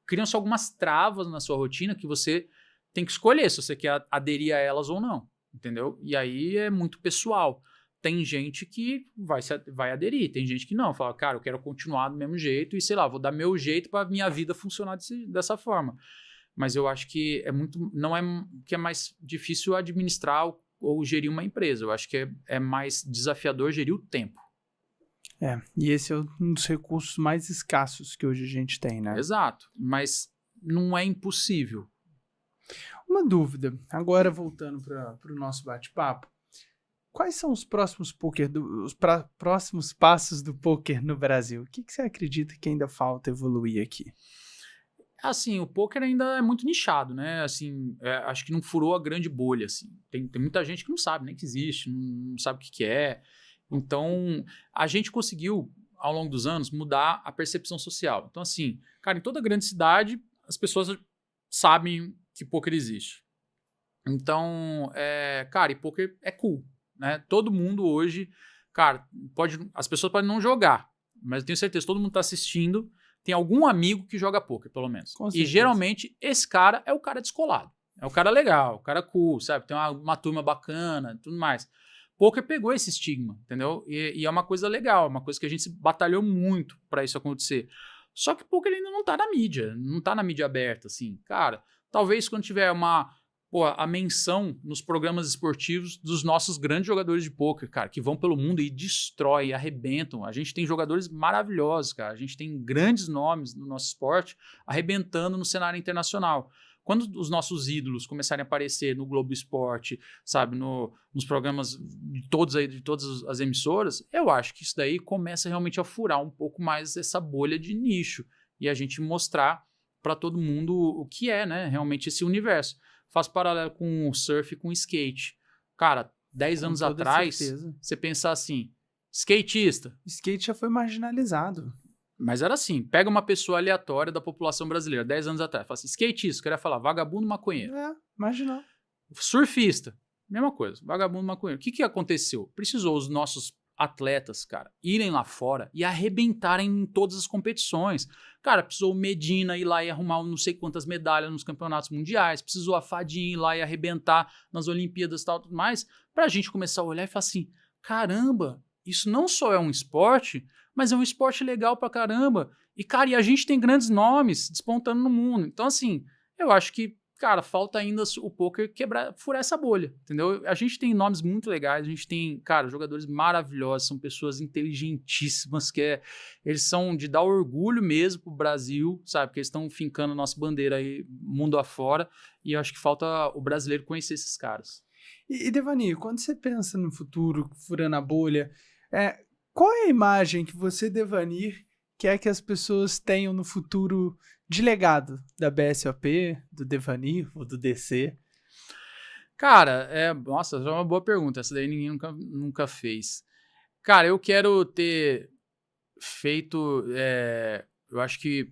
Criam-se algumas travas na sua rotina que você tem que escolher se você quer aderir a elas ou não, entendeu? E aí é muito pessoal. Tem gente que vai aderir, tem gente que não. Fala, cara, eu quero continuar do mesmo jeito e, sei lá, vou dar meu jeito para minha vida funcionar dessa forma. Mas eu acho que não é que é mais difícil administrar ou gerir uma empresa. Eu acho que é mais desafiador gerir o tempo. E esse é um dos recursos mais escassos que hoje a gente tem, né? Exato, mas não é impossível. Uma dúvida, agora voltando para o nosso bate-papo, quais são os próximos próximos passos do poker no Brasil? O que você acredita que ainda falta evoluir aqui? Assim, o poker ainda é muito nichado, né? Assim, acho que não furou a grande bolha, assim. Tem muita gente que não sabe nem que existe, não sabe o que é. Então, a gente conseguiu, ao longo dos anos, mudar a percepção social. Então, assim, cara, em toda grande cidade, as pessoas sabem que poker existe. Então, cara, e poker é cool, né? Todo mundo hoje, cara, as pessoas podem não jogar, mas eu tenho certeza que todo mundo está assistindo, tem algum amigo que joga poker, pelo menos. E geralmente esse cara é o cara descolado. É o cara legal, o cara cool, sabe? Tem uma turma bacana, tudo mais. Poker pegou esse estigma, entendeu? E é uma coisa legal, uma coisa que a gente batalhou muito para isso acontecer. Só que poker ainda não tá na mídia, não tá na mídia aberta, assim. Cara, talvez quando tiver a menção nos programas esportivos dos nossos grandes jogadores de pôquer, cara, que vão pelo mundo e destroem, arrebentam. A gente tem jogadores maravilhosos, cara. A gente tem grandes nomes no nosso esporte arrebentando no cenário internacional. Quando os nossos ídolos começarem a aparecer no Globo Esporte, sabe, nos programas de todas as emissoras, eu acho que isso daí começa realmente a furar um pouco mais essa bolha de nicho e a gente mostrar para todo mundo o que é, né, realmente esse universo. Faço paralelo com o surf e com o skate. Cara, 10 anos atrás, você pensar assim, skatista. Skate já foi marginalizado. Mas era assim, pega uma pessoa aleatória da população brasileira, 10 anos atrás, fala assim, skatista, queria falar vagabundo maconheiro. Imaginar. Surfista, mesma coisa, vagabundo maconheiro. O que aconteceu? Precisou os nossos atletas, cara, irem lá fora e arrebentarem em todas as competições. Cara, precisou o Medina ir lá e arrumar não sei quantas medalhas nos campeonatos mundiais, precisou a Fadinha ir lá e arrebentar nas Olimpíadas e tal, tudo mais, pra gente começar a olhar e falar assim, caramba, isso não só é um esporte, mas é um esporte legal pra caramba. E, cara, e a gente tem grandes nomes despontando no mundo. Então, assim, eu acho que, cara, falta ainda o poker furar essa bolha, entendeu? A gente tem nomes muito legais, a gente tem, cara, jogadores maravilhosos, são pessoas inteligentíssimas, eles são de dar orgulho mesmo pro Brasil, sabe? Porque eles estão fincando a nossa bandeira aí mundo afora, e eu acho que falta o brasileiro conhecer esses caras. E Devanir, quando você pensa no futuro, furando a bolha, qual é a imagem que você, Devanir, quer que as pessoas tenham no futuro de legado da BSOP, do Devanir ou do DC? Cara, nossa, essa é uma boa pergunta. Essa daí ninguém nunca fez. Cara, eu quero ter feito, eu acho que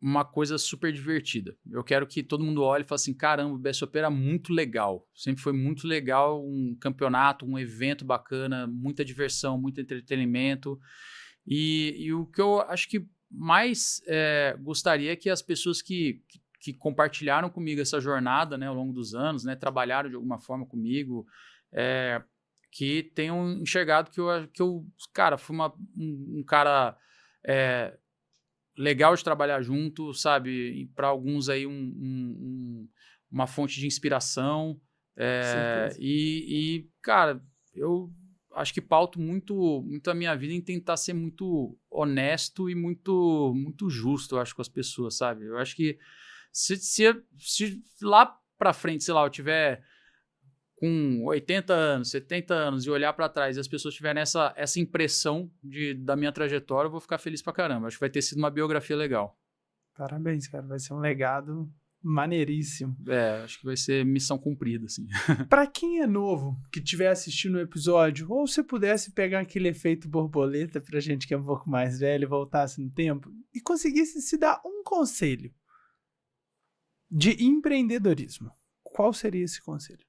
uma coisa super divertida. Eu quero que todo mundo olhe e fale assim, caramba, o BSOP era muito legal. Sempre foi muito legal, um campeonato, um evento bacana, muita diversão, muito entretenimento. E o que eu acho que mais gostaria é que as pessoas que compartilharam comigo essa jornada, né, ao longo dos anos, né, trabalharam de alguma forma comigo, que tenham enxergado que eu cara, fui um cara legal de trabalhar junto, sabe? Para alguns aí uma fonte de inspiração. Cara, eu acho que pauto muito a minha vida em tentar ser muito honesto e muito, muito justo, eu acho, com as pessoas, sabe? Eu acho que se lá pra frente, sei lá, eu tiver com 80 anos, 70 anos e olhar para trás e as pessoas tiverem essa impressão da minha trajetória, eu vou ficar feliz pra caramba. Acho que vai ter sido uma biografia legal. Parabéns, cara. Vai ser um legado maneiríssimo. Acho que vai ser missão cumprida, assim. Pra quem é novo, que estiver assistindo o episódio, ou se pudesse pegar aquele efeito borboleta pra gente que é um pouco mais velho e voltasse no tempo, e conseguisse se dar um conselho de empreendedorismo, qual seria esse conselho?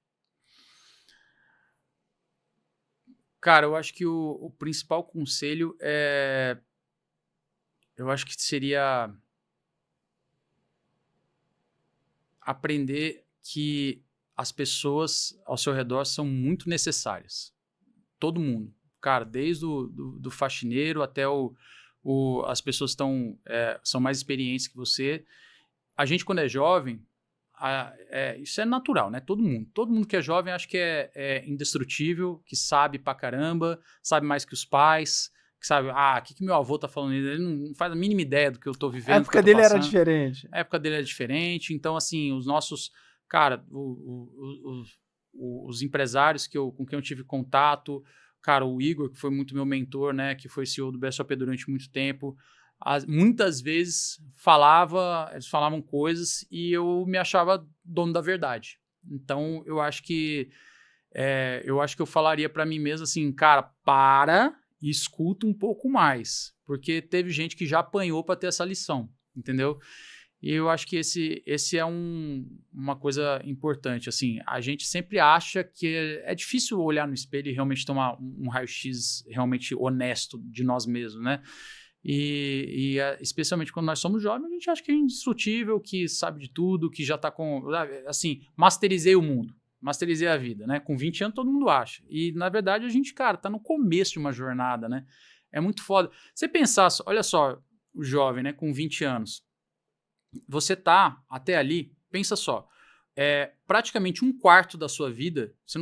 Cara, eu acho que o principal conselho eu acho que seria aprender que as pessoas ao seu redor são muito necessárias. Todo mundo. Cara, desde do faxineiro até as pessoas são mais experientes que você. A gente, quando é jovem, isso é natural, né? Todo mundo que é jovem acha que é indestrutível, que sabe pra caramba, sabe mais que os pais, que sabe, o que meu avô tá falando, ele não faz a mínima ideia do que eu tô vivendo. A época dele era diferente. A época dele era diferente, então assim, os nossos, cara, os empresários com quem eu tive contato, cara, o Igor, que foi muito meu mentor, né, que foi CEO do BSOP durante muito tempo, muitas vezes eles falavam coisas e eu me achava dono da verdade. Então, eu acho que eu falaria para mim mesmo assim, cara, para e escuta um pouco mais, porque teve gente que já apanhou para ter essa lição, entendeu? E eu acho que esse é uma coisa importante, assim, a gente sempre acha que é difícil olhar no espelho e realmente tomar um raio-x realmente honesto de nós mesmos, né? E especialmente quando nós somos jovens, a gente acha que é indestrutível, que sabe de tudo, que já tá assim, masterizei o mundo, masterizei a vida, né? Com 20 anos todo mundo acha. E, na verdade, a gente, cara, tá no começo de uma jornada, né? É muito foda. Você pensar, olha só, o jovem, né, com 20 anos, você tá até ali, pensa só, praticamente um quarto da sua vida, você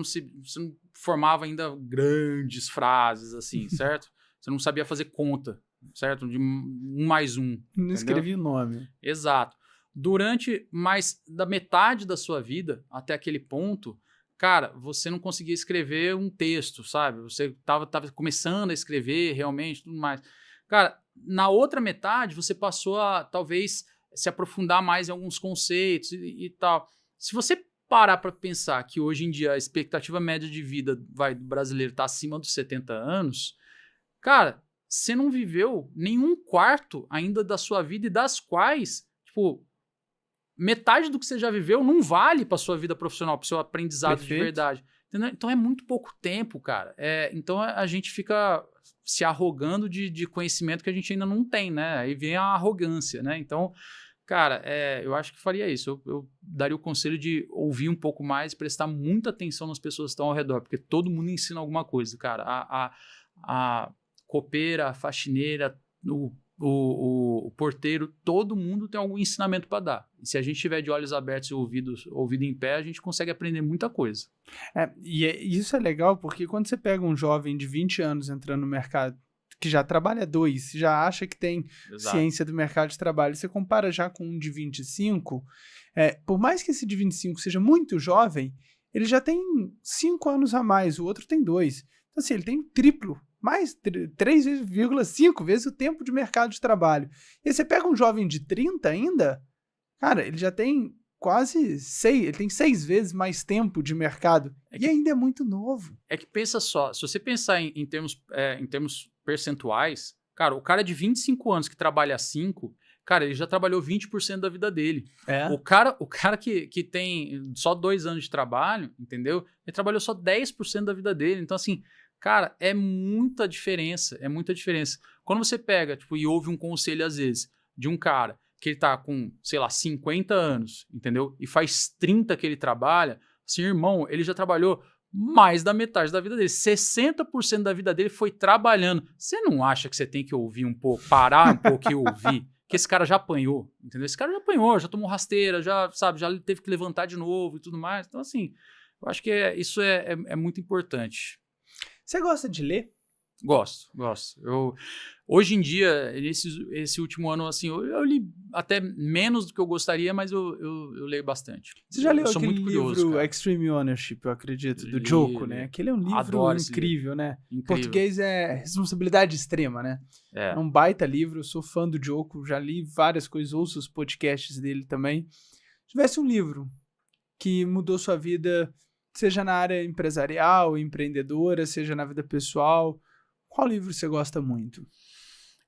não formava ainda grandes frases, assim, certo? Você não sabia fazer conta, certo? De 1 mais 1. Não escrevi o nome. Exato. Durante mais da metade da sua vida, até aquele ponto, cara, você não conseguia escrever um texto, sabe? Você tava começando a escrever realmente, tudo mais. Cara, na outra metade, você passou a, talvez, se aprofundar mais em alguns conceitos e tal. Se você parar para pensar que hoje em dia a expectativa média de vida do brasileiro está acima dos 70 anos, cara, você não viveu nenhum quarto ainda da sua vida e das quais, tipo, metade do que você já viveu não vale para sua vida profissional, para o seu aprendizado. Perfeito. De verdade. Entendeu? Então é muito pouco tempo, cara. Então a gente fica se arrogando de conhecimento que a gente ainda não tem, né? Aí vem a arrogância, né? Então, cara, eu acho que faria isso. Eu daria o conselho de ouvir um pouco mais, prestar muita atenção nas pessoas que estão ao redor, porque todo mundo ensina alguma coisa, cara. A copeira, a faxineira, o porteiro, todo mundo tem algum ensinamento para dar. E se a gente tiver de olhos abertos e ouvido em pé, a gente consegue aprender muita coisa. Isso é legal porque quando você pega um jovem de 20 anos entrando no mercado, que já trabalha 2, já acha que tem Exato. Ciência do mercado de trabalho, você compara já com um de 25, por mais que esse de 25 seja muito jovem, ele já tem 5 anos a mais, o outro tem 2. Então assim, ele tem triplo, mais 3,5 vezes o tempo de mercado de trabalho. E aí você pega um jovem de 30 ainda, cara, ele já tem quase 6, ele tem 6 vezes mais tempo de mercado e ainda é muito novo. É que pensa só, se você pensar em termos percentuais, cara, o cara de 25 anos que trabalha 5, cara, ele já trabalhou 20% da vida dele. O cara que tem só 2 anos de trabalho, entendeu? Ele trabalhou só 10% da vida dele. Então, assim, cara, é muita diferença, Quando você pega, tipo, e ouve um conselho, às vezes, de um cara que ele tá com, sei lá, 50 anos, entendeu? E faz 30 que ele trabalha, assim, irmão, ele já trabalhou mais da metade da vida dele. 60% da vida dele foi trabalhando. Você não acha que você tem que ouvir um pouco, parar um pouco e ouvir? Que esse cara já apanhou, entendeu? Esse cara já apanhou, já tomou rasteira, já, sabe, já teve que levantar de novo e tudo mais. Então, assim, eu acho que isso é muito importante. Você gosta de ler? Gosto. Hoje em dia, esse último ano, assim, eu li até menos do que eu gostaria, mas eu leio bastante. Você já leu sou aquele muito curioso, livro cara. Extreme Ownership, eu acredito, do Li, Joko, li. né? Aquele é um livro Adoro esse incrível, né? Em Incrível. português é Responsabilidade Extrema, né? É. É um baita livro, eu sou fã do Joko, já li várias coisas, ouço os podcasts dele também. Se tivesse um livro que mudou sua vida, seja na área empresarial, empreendedora, seja na vida pessoal, qual livro você gosta muito?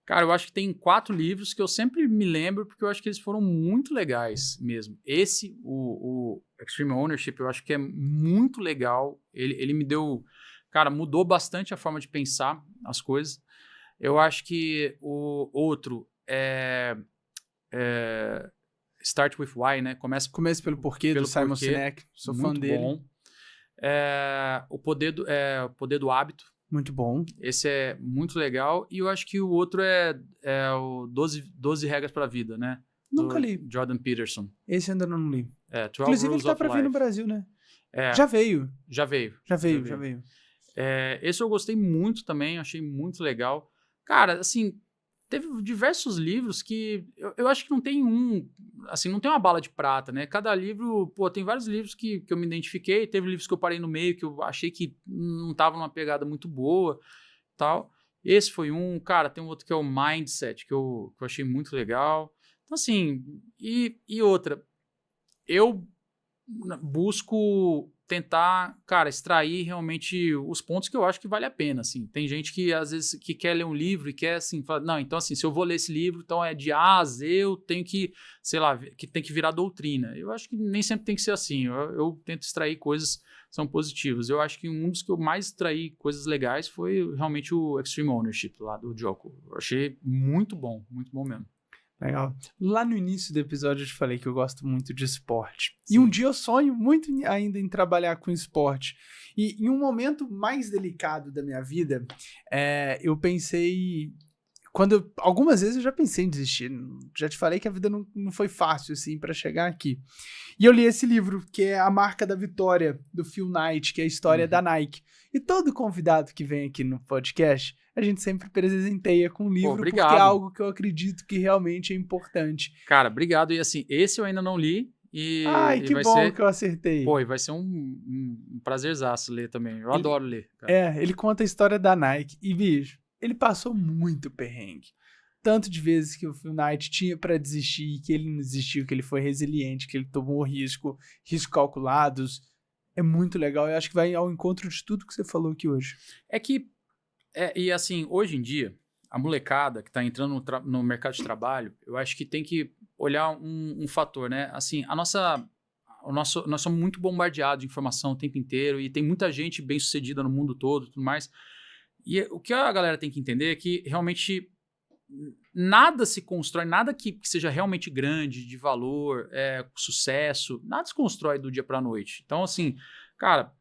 Cara, eu acho que tem 4 livros que eu sempre me lembro, porque eu acho que eles foram muito legais mesmo. Esse, o Extreme Ownership, eu acho que é muito legal. Ele me deu... Cara, mudou bastante a forma de pensar as coisas. Eu acho que o outro é Start With Why, né? Comece pelo Porquê, do Simon Sinek. Sou fã dele. Muito bom. O Poder do Hábito. Muito bom. Esse é muito legal. E eu acho que o outro é o 12 Regras para a Vida, né? Nunca li. Jordan Peterson. Esse ainda não li. 12 Inclusive, Rules ele tá of pra vir Life. no Brasil, né? É, Já veio. Já veio. Esse eu gostei muito também, achei muito legal. Cara, assim, teve diversos livros que eu acho que não tem assim, não tem uma bala de prata, né? Cada livro, tem vários livros que eu me identifiquei, teve livros que eu parei no meio, que eu achei que não tava numa pegada muito boa, tal. Esse foi um, cara, tem um outro que é o Mindset, que eu achei muito legal. Então, assim, e outra, eu busco tentar, cara, extrair realmente os pontos que eu acho que vale a pena, assim. Tem gente que, às vezes, que quer ler um livro e quer, assim, falar, não, então, assim, se eu vou ler esse livro, então é de A a Z, eu tenho que, sei lá, que tem que virar doutrina. Eu acho que nem sempre tem que ser assim. Eu tento extrair coisas que são positivas. Eu acho que um dos que eu mais extraí coisas legais foi realmente o Extreme Ownership, lá do Joko. Eu achei muito bom mesmo. Legal. Lá no início do episódio eu te falei que eu gosto muito de esporte. Sim. E um dia eu sonho muito ainda em trabalhar com esporte. E em um momento mais delicado da minha vida, eu pensei... algumas vezes eu já pensei em desistir. Já te falei que a vida não foi fácil assim para chegar aqui. E eu li esse livro, que é A Marca da Vitória, do Phil Knight, que é a história da Nike. E todo convidado que vem aqui no podcast, a gente sempre presenteia com um livro, porque é algo que eu acredito que realmente é importante. Cara, obrigado. E assim, esse eu ainda não li. Que bom que eu acertei. E vai ser um prazerzaço ler também. Eu adoro ler. Cara. Ele conta a história da Nike. E, bicho, ele passou muito perrengue. Tanto de vezes que o Phil Knight tinha para desistir, que ele não desistiu, que ele foi resiliente, que ele tomou riscos calculados. É muito legal. Eu acho que vai ao encontro de tudo que você falou aqui hoje. E assim, hoje em dia, a molecada que está entrando no mercado de trabalho, eu acho que tem que olhar um fator, né? Assim, nós somos muito bombardeados de informação o tempo inteiro e tem muita gente bem-sucedida no mundo todo e tudo mais. E o que a galera tem que entender é que realmente nada se constrói, nada que seja realmente grande, de valor, sucesso, nada se constrói do dia para a noite. Então, assim, cara,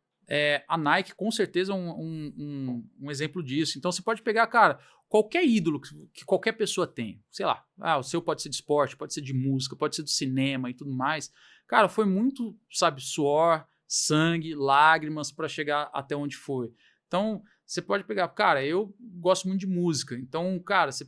a Nike com certeza é um exemplo disso. Então, você pode pegar, cara, qualquer ídolo que qualquer pessoa tem. Sei lá, o seu pode ser de esporte, pode ser de música, pode ser do cinema e tudo mais. Cara, foi muito, sabe, suor, sangue, lágrimas para chegar até onde foi. Então, você pode pegar... Cara, eu gosto muito de música. Então, cara, você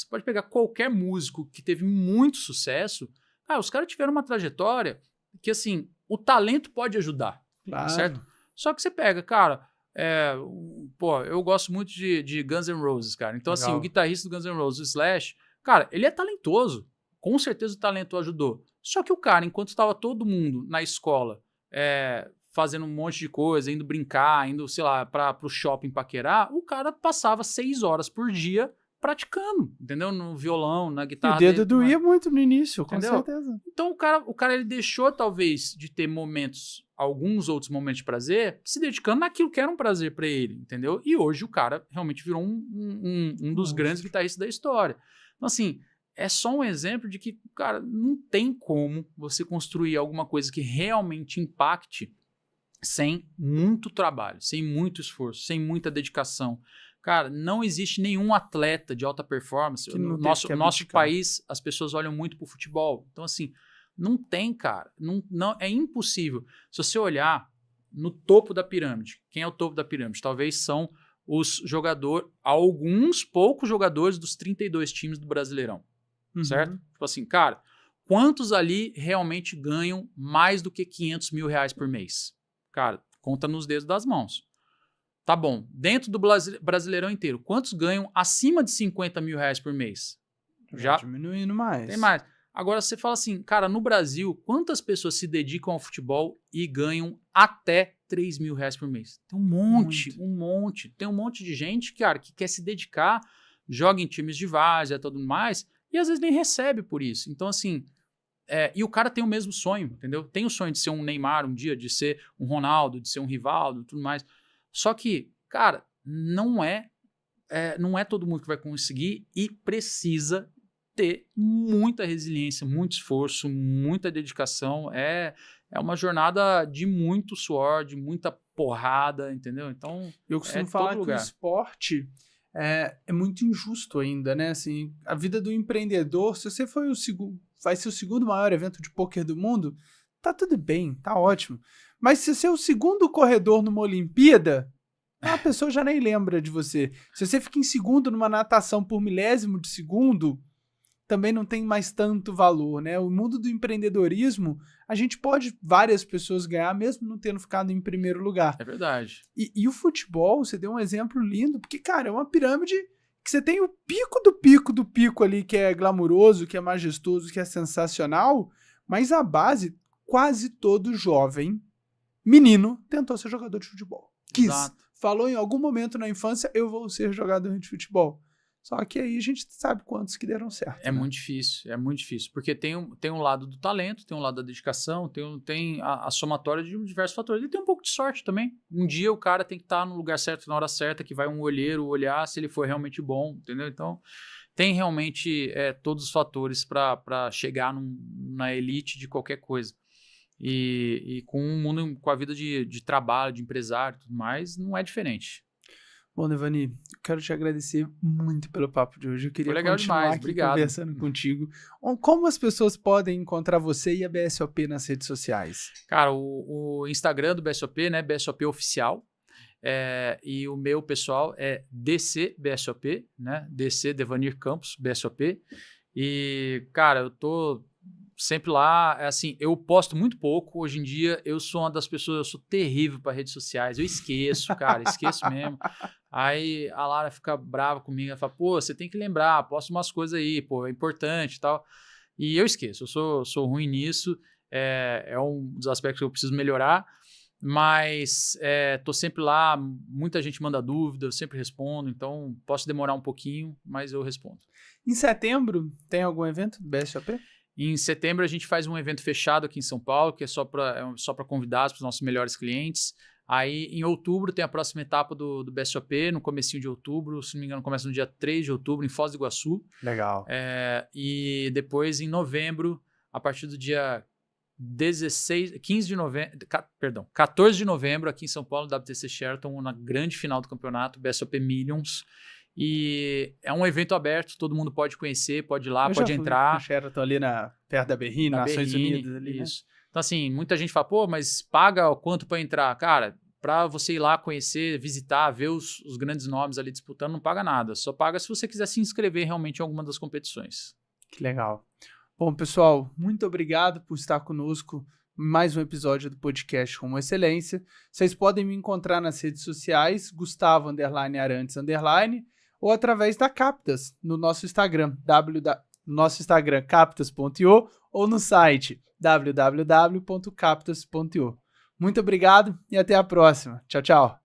pode pegar qualquer músico que teve muito sucesso. Cara, os caras tiveram uma trajetória que, assim, o talento pode ajudar. Claro. Certo? Só que você pega, cara... eu gosto muito de Guns N' Roses, cara. Então, legal. Assim, o guitarrista do Guns N' Roses, o Slash, cara, ele é talentoso. Com certeza o talento ajudou. Só que o cara, enquanto estava todo mundo na escola... fazendo um monte de coisa, indo brincar, indo, sei lá, para o shopping paquerar, o cara passava 6 horas por dia praticando, entendeu? No violão, na guitarra. E o dedo doía muito no início, entendeu? Com certeza. Então o cara ele deixou, talvez, de ter alguns outros momentos de prazer, se dedicando naquilo que era um prazer para ele, entendeu? E hoje o cara realmente virou um dos grandes guitarristas da história. Então, assim, é só um exemplo de que, cara, não tem como você construir alguma coisa que realmente impacte sem muito trabalho, sem muito esforço, sem muita dedicação. Cara, não existe nenhum atleta de alta performance. No nosso país, as pessoas olham muito pro futebol. Então, assim, não tem, cara. Não, é impossível. Se você olhar no topo da pirâmide, quem é o topo da pirâmide? Talvez são alguns poucos jogadores dos 32 times do Brasileirão, certo? Tipo assim, cara, quantos ali realmente ganham mais do que R$500 mil por mês? Cara, conta nos dedos das mãos. Tá bom, dentro do Brasileirão inteiro, quantos ganham acima de R$50 mil por mês? Já diminuindo mais. Tem mais. Agora você fala assim, cara, no Brasil, quantas pessoas se dedicam ao futebol e ganham até R$3 mil por mês? Tem um monte. Tem um monte de gente, cara, que quer se dedicar, joga em times de várzea e tudo mais, e às vezes nem recebe por isso. Então, assim, e o cara tem o mesmo sonho, entendeu? Tem o sonho de ser um Neymar um dia, de ser um Ronaldo, de ser um Rivaldo e tudo mais. Só que, cara, não é todo mundo que vai conseguir e precisa ter muita resiliência, muito esforço, muita dedicação. É uma jornada de muito suor, de muita porrada, entendeu? Então, eu costumo falar que o esporte é muito injusto ainda, né? Assim, a vida do empreendedor, se você foi vai ser o segundo maior evento de pôquer do mundo, tá tudo bem, tá ótimo. Mas se você é o segundo corredor numa Olimpíada, a pessoa já nem lembra de você. Se você fica em segundo numa natação por milésimo de segundo, também não tem mais tanto valor, né? O mundo do empreendedorismo, a gente pode várias pessoas ganhar, mesmo não tendo ficado em primeiro lugar. É verdade. E o futebol, você deu um exemplo lindo, porque, cara, é uma pirâmide que você tem o pico do pico do pico ali, que é glamuroso, que é majestoso, que é sensacional, mas a base, quase todo jovem menino tentou ser jogador de futebol. Quis. Exato. Falou em algum momento na infância, eu vou ser jogador de futebol. Só que aí a gente sabe quantos que deram certo. É, né? Muito difícil. Porque tem um lado do talento, tem um lado da dedicação, tem a somatória de diversos fatores. E tem um pouco de sorte também. Um dia o cara tem que estar no lugar certo, na hora certa, que vai um olheiro olhar se ele for realmente bom, entendeu? Então, tem realmente todos os fatores para chegar na elite de qualquer coisa. E com um mundo, com a vida de trabalho, de empresário e tudo mais, não é diferente. Bom, Devani, eu quero te agradecer muito pelo papo de hoje. Eu queria continuar demais. Aqui conversando contigo. Como as pessoas podem encontrar você e a BSOP nas redes sociais? Cara, o Instagram do BSOP, né? BSOP Oficial. E o meu pessoal é DC BSOP, né? DC Devanir Campos, BSOP. E, cara, eu tô sempre lá, assim, eu posto muito pouco. Hoje em dia, eu sou uma das pessoas, eu sou terrível para redes sociais. Eu esqueço, cara, esqueço mesmo. Aí a Lara fica brava comigo, ela fala, pô, você tem que lembrar, posta umas coisas aí, pô, é importante e tal. E eu esqueço, eu sou ruim nisso, é um dos aspectos que eu preciso melhorar, mas tô sempre lá, muita gente manda dúvida, eu sempre respondo, então posso demorar um pouquinho, mas eu respondo. Em setembro, tem algum evento do BSOP? Em setembro a gente faz um evento fechado aqui em São Paulo, que é só para convidados, para os nossos melhores clientes. Aí em outubro tem a próxima etapa do BSOP, no comecinho de outubro, se não me engano começa no dia 3 de outubro, em Foz do Iguaçu. Legal. E depois em novembro, a partir do dia 14 de novembro, aqui em São Paulo, WTC Sheraton, na grande final do campeonato, BSOP Millions. E é um evento aberto, todo mundo pode conhecer, pode ir lá, pode entrar. Eu Sheraton ali perto da Berrini, Nações Unidas. Ali, isso. Né? Então assim, muita gente fala, pô, mas paga quanto para entrar? Cara, para você ir lá conhecer, visitar, ver os grandes nomes ali disputando, não paga nada. Só paga se você quiser se inscrever realmente em alguma das competições. Que legal. Bom, pessoal, muito obrigado por estar conosco em mais um episódio do podcast Rumo à Excelência. Vocês podem me encontrar nas redes sociais, Gustavo_Arantes_ ou através da Captas, no nosso Instagram, captas.io, ou no site www.captas.io. Muito obrigado e até a próxima. Tchau, tchau.